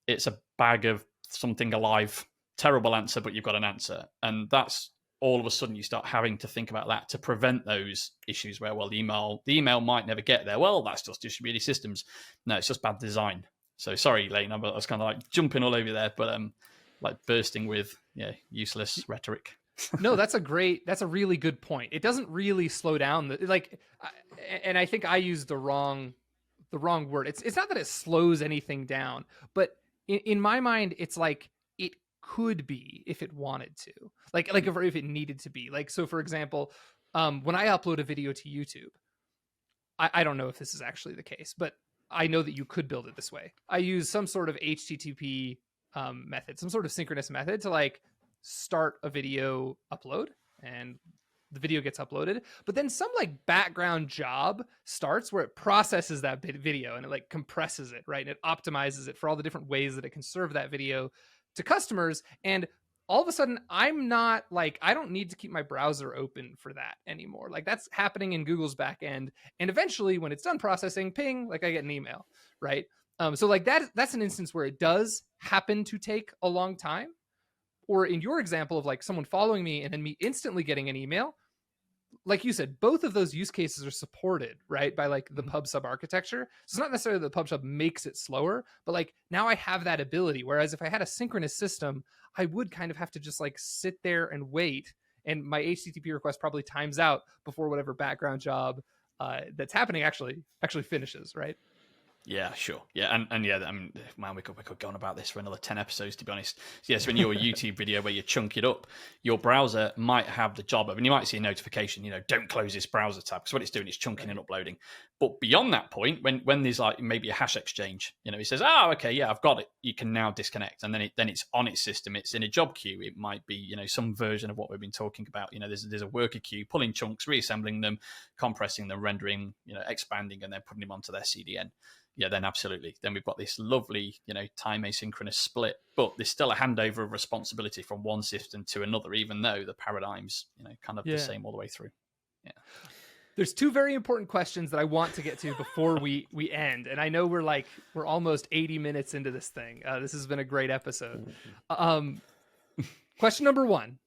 it's a bag of something alive. Terrible answer, but you've got an answer. And that's all of a sudden you start having to think about that to prevent those issues where, well, the email might never get there. Well, that's just distributed systems. No, it's just bad design. So sorry, Lane, I was kind of like jumping all over there, but like bursting with useless rhetoric. No, that's a really good point. It doesn't really slow down and I think I used the wrong word. It's not that it slows anything down, but in my mind, it's like it could be if it wanted to, like if it needed to be. Like, so for example, when I upload a video to YouTube, I don't know if this is actually the case, but I know that you could build it this way. I use some sort of HTTP method, some sort of synchronous method to like start a video upload, and the video gets uploaded, but then some like background job starts where it processes that video and it like compresses it, right? And it optimizes it for all the different ways that it can serve that video to customers. And all of a sudden I'm not like, I don't need to keep my browser open for that anymore. Like that's happening in Google's backend. And eventually when it's done processing, ping, like I get an email, right? So like that's an instance where it does happen to take a long time. Or in your example of like someone following me and then me instantly getting an email, like you said, both of those use cases are supported, right, by like the PubSub architecture. So it's not necessarily that PubSub makes it slower, but like now I have that ability. Whereas if I had a synchronous system, I would kind of have to just like sit there and wait, and my HTTP request probably times out before whatever background job that's happening actually finishes, right? Yeah, sure. Yeah, and yeah, I mean, man, we could go on about this for another 10 episodes, to be honest. So yes, when you're a YouTube video where you chunk it up, your browser might have the job of, and you might see a notification, don't close this browser tab, because what it's doing is chunking and uploading. But beyond that point, when there's like maybe a hash exchange, it says, okay, yeah, I've got it. You can now disconnect, and then it's on its system. It's in a job queue. It might be some version of what we've been talking about. There's a worker queue, pulling chunks, reassembling them, compressing them, rendering, expanding, and then putting them onto their CDN. Yeah, then absolutely. Then we've got this lovely, time asynchronous split, but there's still a handover of responsibility from one system to another, even though the paradigm's, kind of the same all the way through. Yeah. There's two very important questions that I want to get to before we end. And I know we're almost 80 minutes into this thing. This has been a great episode. Question number one,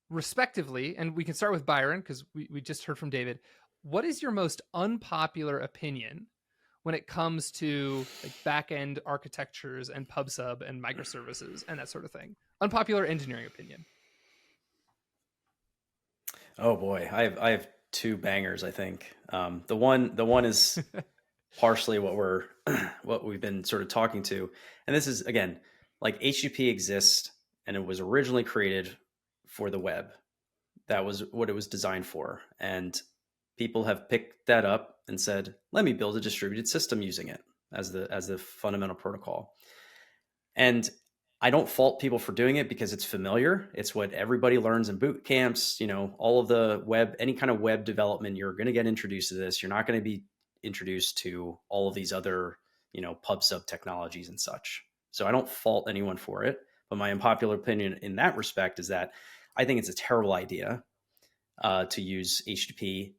respectively, and we can start with Byron because we just heard from David. What is your most unpopular opinion when it comes to like back-end architectures and PubSub and microservices and that sort of thing? Unpopular engineering opinion. Oh boy, I have two bangers, I think. The one is partially what we've been sort of talking to, and this is again, like HTTP exists and it was originally created for the web. That was what it was designed for, and people have picked that up and said, let me build a distributed system using it as the fundamental protocol. And I don't fault people for doing it because it's familiar. It's what everybody learns in boot camps, all of the web, any kind of web development, you're going to get introduced to this. You're not going to be introduced to all of these other, PubSub technologies and such. So I don't fault anyone for it. But my unpopular opinion in that respect is that I think it's a terrible idea to use HTTP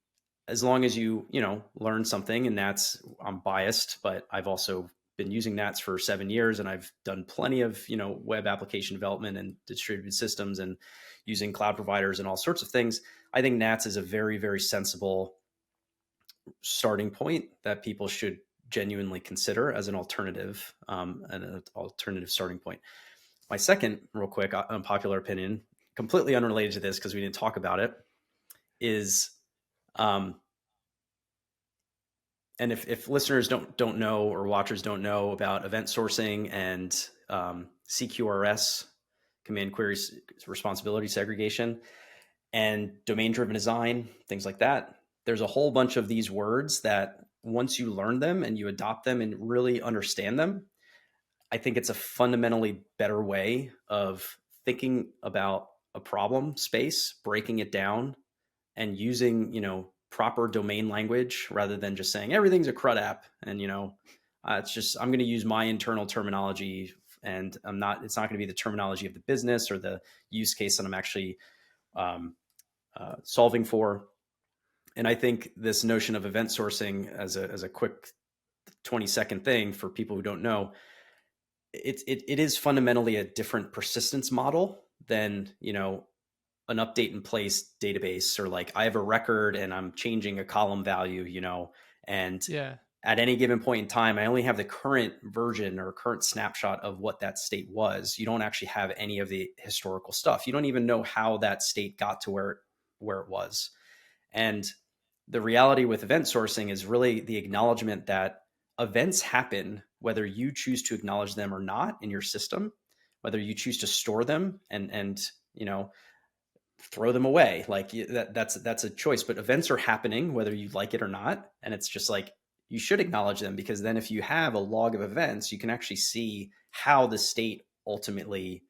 as long as you, learn something. And I'm biased, but I've also been using Nats for 7 years, and I've done plenty of, web application development and distributed systems and using cloud providers and all sorts of things. I think Nats is a very, very sensible starting point that people should genuinely consider as an alternative starting point. My second, real quick, unpopular opinion, completely unrelated to this because we didn't talk about it, is, and if listeners don't know, or watchers don't know about event sourcing and CQRS, command query responsibility segregation, and domain-driven design, things like that, there's a whole bunch of these words that once you learn them and you adopt them and really understand them, I think it's a fundamentally better way of thinking about a problem space, breaking it down, and using, proper domain language rather than just saying everything's a CRUD app. And, it's just, I'm going to use my internal terminology, and it's not going to be the terminology of the business or the use case that I'm actually solving for. And I think this notion of event sourcing as a quick 20-second thing for people who don't know, it is fundamentally a different persistence model than, an update in place database, or like I have a record and I'm changing a column value, and at any given point in time, I only have the current version or current snapshot of what that state was. You don't actually have any of the historical stuff. You don't even know how that state got to where it was. And the reality with event sourcing is really the acknowledgement that events happen whether you choose to acknowledge them or not in your system, whether you choose to store them and throw them away. Like that's a choice, but events are happening whether you like it or not. And it's just like, you should acknowledge them, because then if you have a log of events, you can actually see how the state ultimately,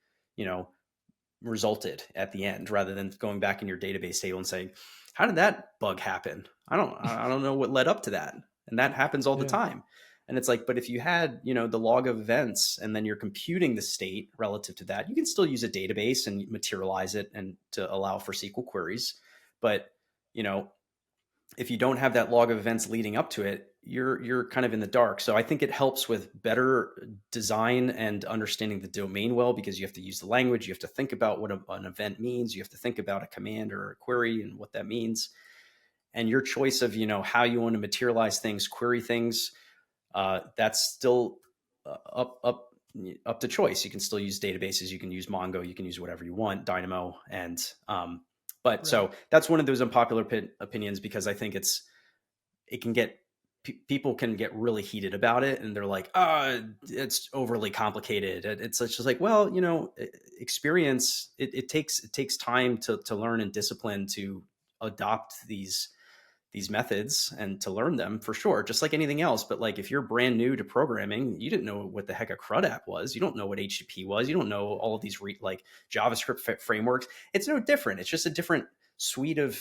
resulted at the end, rather than going back in your database table and saying, how did that bug happen? I don't know what led up to that. And that happens all the time. And it's like, but if you had, the log of events and then you're computing the state relative to that, you can still use a database and materialize it and to allow for SQL queries. But, if you don't have that log of events leading up to it, you're kind of in the dark. So I think it helps with better design and understanding the domain well, because you have to use the language. You have to think about what an event means. You have to think about a command or a query and what that means. And your choice of, how you want to materialize things, query things, that's still up to choice. You can still use databases. You can use Mongo. You can use whatever you want, Dynamo. And, so that's one of those unpopular opinions, because I think people can get really heated about it, and they're like, it's overly complicated. It's just like, well, experience, it takes time to learn and discipline to adopt these methods and to learn them, for sure, just like anything else. But like, if you're brand new to programming, you didn't know what the heck a CRUD app was. You don't know what HTTP was. You don't know all of these like JavaScript frameworks. It's no different. It's just a different suite of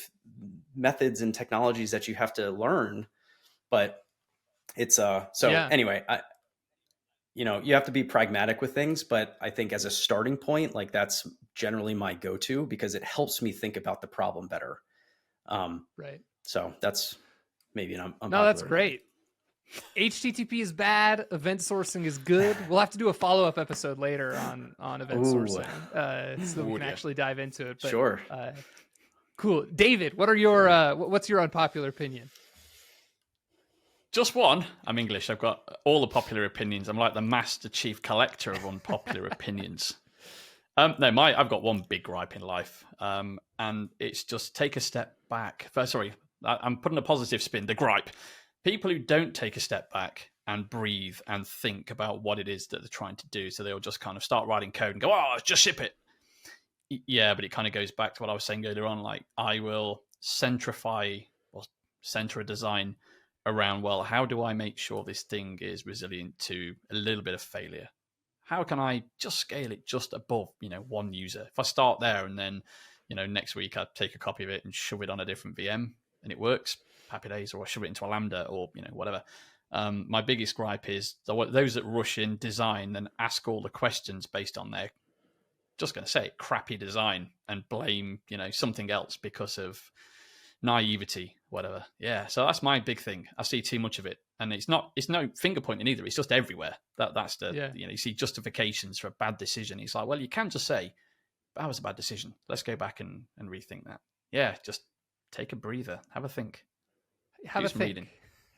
methods and technologies that you have to learn. But it's anyway, you have to be pragmatic with things, but I think as a starting point, like that's generally my go-to, because it helps me think about the problem better. Right. So that's maybe an unpopular. No, that's great. HTTP is bad. Event sourcing is good. We'll have to do a follow-up episode later on event sourcing, so we can actually dive into it. But, sure. Cool. David, what's your unpopular opinion? Just one. I'm English. I've got all the popular opinions. I'm like the master chief collector of unpopular opinions. I've got one big gripe in life, and it's just take a step back. I'm putting a positive spin. The gripe: people who don't take a step back and breathe and think about what it is that they're trying to do, so they'll just kind of start writing code and go, just ship it. Yeah, but it kind of goes back to what I was saying earlier on. Like, I will center a design around, well, how do I make sure this thing is resilient to a little bit of failure? How can I just scale it just above, one user? If I start there and then, next week I take a copy of it and shove it on a different VM and it works, happy days, or I shove it into a Lambda or, whatever. My biggest gripe is those that rush in design and ask all the questions based on their, just going to say it, crappy design and blame, something else because of naivety, whatever. Yeah. So that's my big thing. I see too much of it. And it's no finger pointing either. It's just everywhere. That's the, you see justifications for a bad decision. It's like, well, you can just say, that was a bad decision. Let's go back and rethink that. Yeah. Just take a breather. Have a think. Have a think. Reading.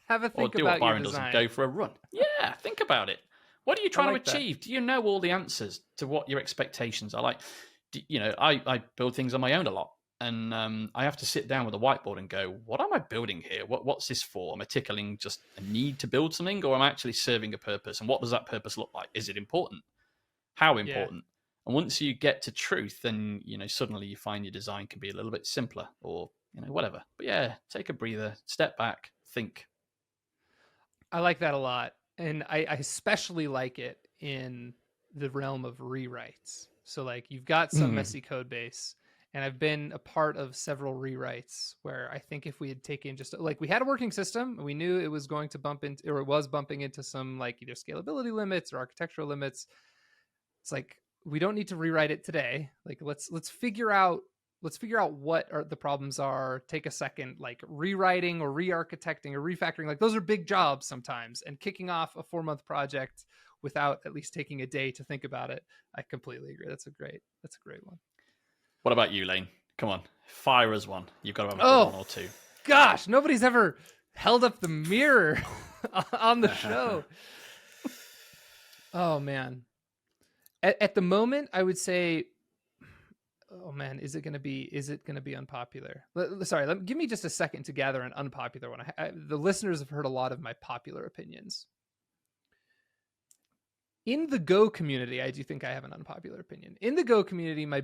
Have a think or do about what Byron your does and design. go for a run. Yeah. Think about it. What are you trying like to achieve? Do you know all the answers to what your expectations are? Like, I build things on my own a lot. And I have to sit down with a whiteboard and go, what am I building here? What's this for? Am I tickling just a need to build something, or am I actually serving a purpose? And what does that purpose look like? Is it important? How important? Yeah. And once you get to truth, then, suddenly you find your design can be a little bit simpler or, whatever. But yeah, take a breather, step back, think. I like that a lot. And I especially like it in the realm of rewrites. So like you've got some messy code base. And I've been a part of several rewrites where I think if we had taken just like we had a working system, we knew it was going to bump into, or it was bumping into some like either scalability limits or architectural limits. It's like, we don't need to rewrite it today. Like, let's figure out what the problems are. Take a second, like rewriting or re-architecting or refactoring. Like those are big jobs sometimes, and kicking off a 4-month project without at least taking a day to think about it. I completely agree. That's a great one. What about you, Lane? Come on, fire us one. You've got to have one or two. Gosh, nobody's ever held up the mirror on the show. Oh man. At the moment, I would say, oh man, is it going to be unpopular? Sorry, give me just a second to gather an unpopular one. The listeners have heard a lot of my popular opinions. In the Go community, I do think I have an unpopular opinion. In the Go community, my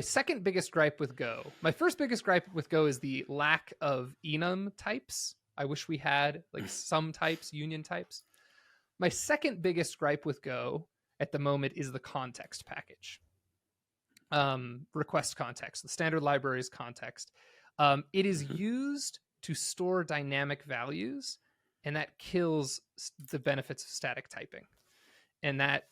second biggest gripe with Go, my first biggest gripe with Go is the lack of enum types. I wish we had like some types, union types. My second biggest gripe with Go at the moment is the context package. Request context, the standard library's context. It is used to store dynamic values, and that kills the benefits of static typing. And that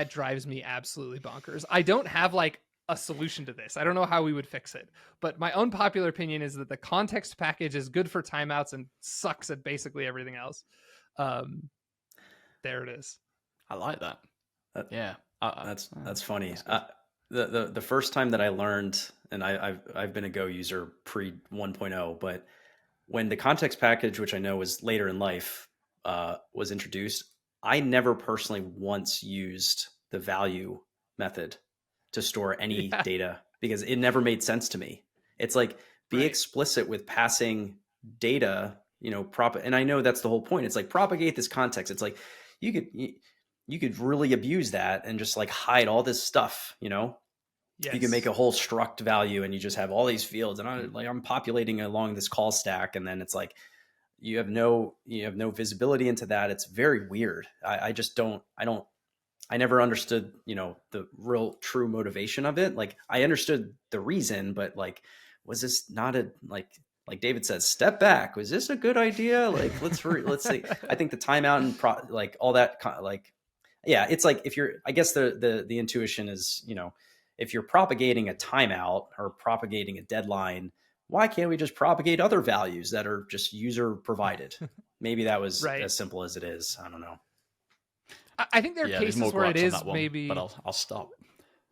drives me absolutely bonkers. I don't have like a solution to this. I don't know how we would fix it, but my unpopular opinion is that the context package is good for timeouts and sucks at basically everything else. There it is. I like that. Yeah, that's funny. The first time that I learned, and I've been a Go user pre 1.0, but when the context package, which I know was later in life, was introduced, I never personally once used the value method to store any data because it never made sense to me. It's like, be explicit with passing data, and I know that's the whole point. It's like, propagate this context. It's like, you could really abuse that and just like hide all this stuff, Yes. You can make a whole struct value and you just have all these fields, and I'm populating along this call stack, and then it's like, you have no visibility into that. It's very weird. I never understood, the real true motivation of it. Like, I understood the reason, but like, was this not like David says, step back. Was this a good idea? Like, let's see. I think the timeout and like all that, it's like, I guess the intuition is, if you're propagating a timeout or propagating a deadline, why can't we just propagate other values that are just user provided? Maybe that was as simple as it is. I don't know. I think there are cases where it is maybe, but I'll stop.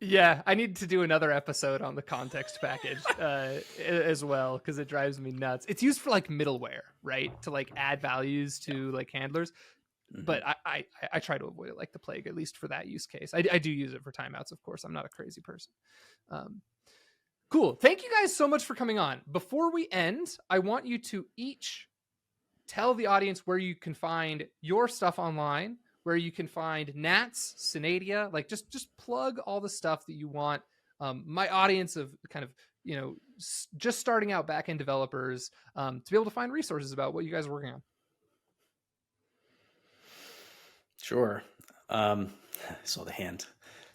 Yeah, I need to do another episode on the context package as well, because it drives me nuts. It's used for like middleware, right? To like add values to like handlers. Mm-hmm. But I try to avoid it like the plague, at least for that use case. I do use it for timeouts, of course. I'm not a crazy person. Cool. Thank you guys so much for coming on. Before we end, I want you to each tell the audience where you can find your stuff online, where you can find Nats, Synadia, like just plug all the stuff that you want. My audience of kind of, just starting out backend developers to be able to find resources about what you guys are working on. Sure. saw the hand.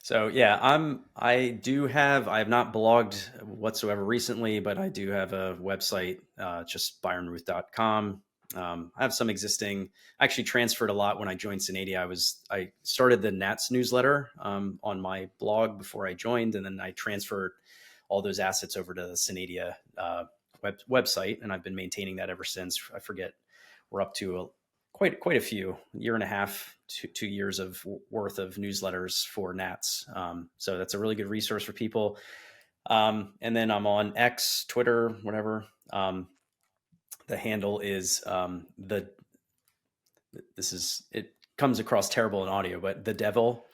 So yeah, I have not blogged whatsoever recently, but I do have a website, just byronruth.com. I have some existing. I actually transferred a lot when I joined Synadia. I started the Nats newsletter on my blog before I joined, and then I transferred all those assets over to the Synadia website, and I've been maintaining that ever since. I forget, we're up to quite a few, year and a half to 2 years of worth of newsletters for Nats. So that's a really good resource for people. And then I'm on X, Twitter, whatever. The handle is it comes across terrible in audio, but the devil,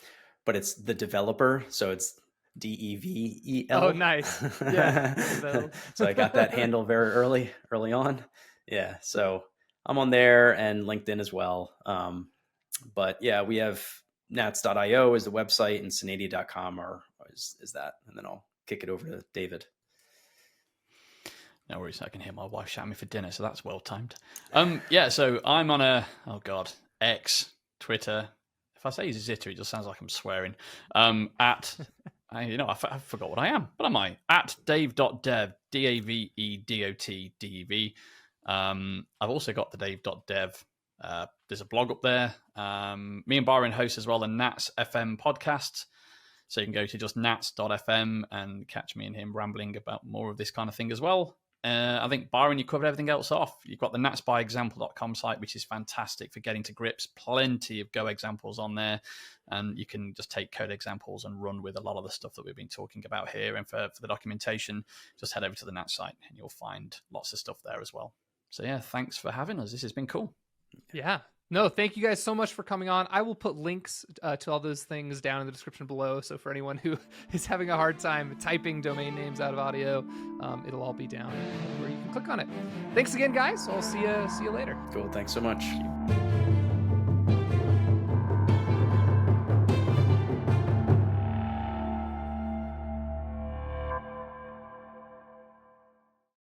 but it's the developer. So it's DEVEL. Oh, nice. Yeah. So I got that handle very early on. Yeah. So I'm on there, and LinkedIn as well. But yeah, we have nats.io is the website, and synadia.com is that. And then I'll kick it over to David. No worries, I can hear my wife shouting me for dinner, so that's well timed. Yeah, so I'm on X, Twitter. If I say Zitter, it just sounds like I'm swearing. I forgot what I am. What am I? At dave.dev, DAVEDOTDEV. I've also got the dave.dev. There's a blog up there. Me and Byron host as well the NATSFM Podcast. So you can go to just nats.fm and catch me and him rambling about more of this kind of thing as well. I think, Byron, you covered everything else off. You've got the natsbyexample.com site, which is fantastic for getting to grips. Plenty of Go examples on there. And you can just take code examples and run with a lot of the stuff that we've been talking about here. And for the documentation, just head over to the Nats site and you'll find lots of stuff there as well. So yeah, thanks for having us. This has been cool. Yeah. No, thank you guys so much for coming on. I will put links to all those things down in the description below. So for anyone who is having a hard time typing domain names out of audio, it'll all be down where you can click on it. Thanks again, guys. I'll see you later. Cool. Thanks so much. Thank you.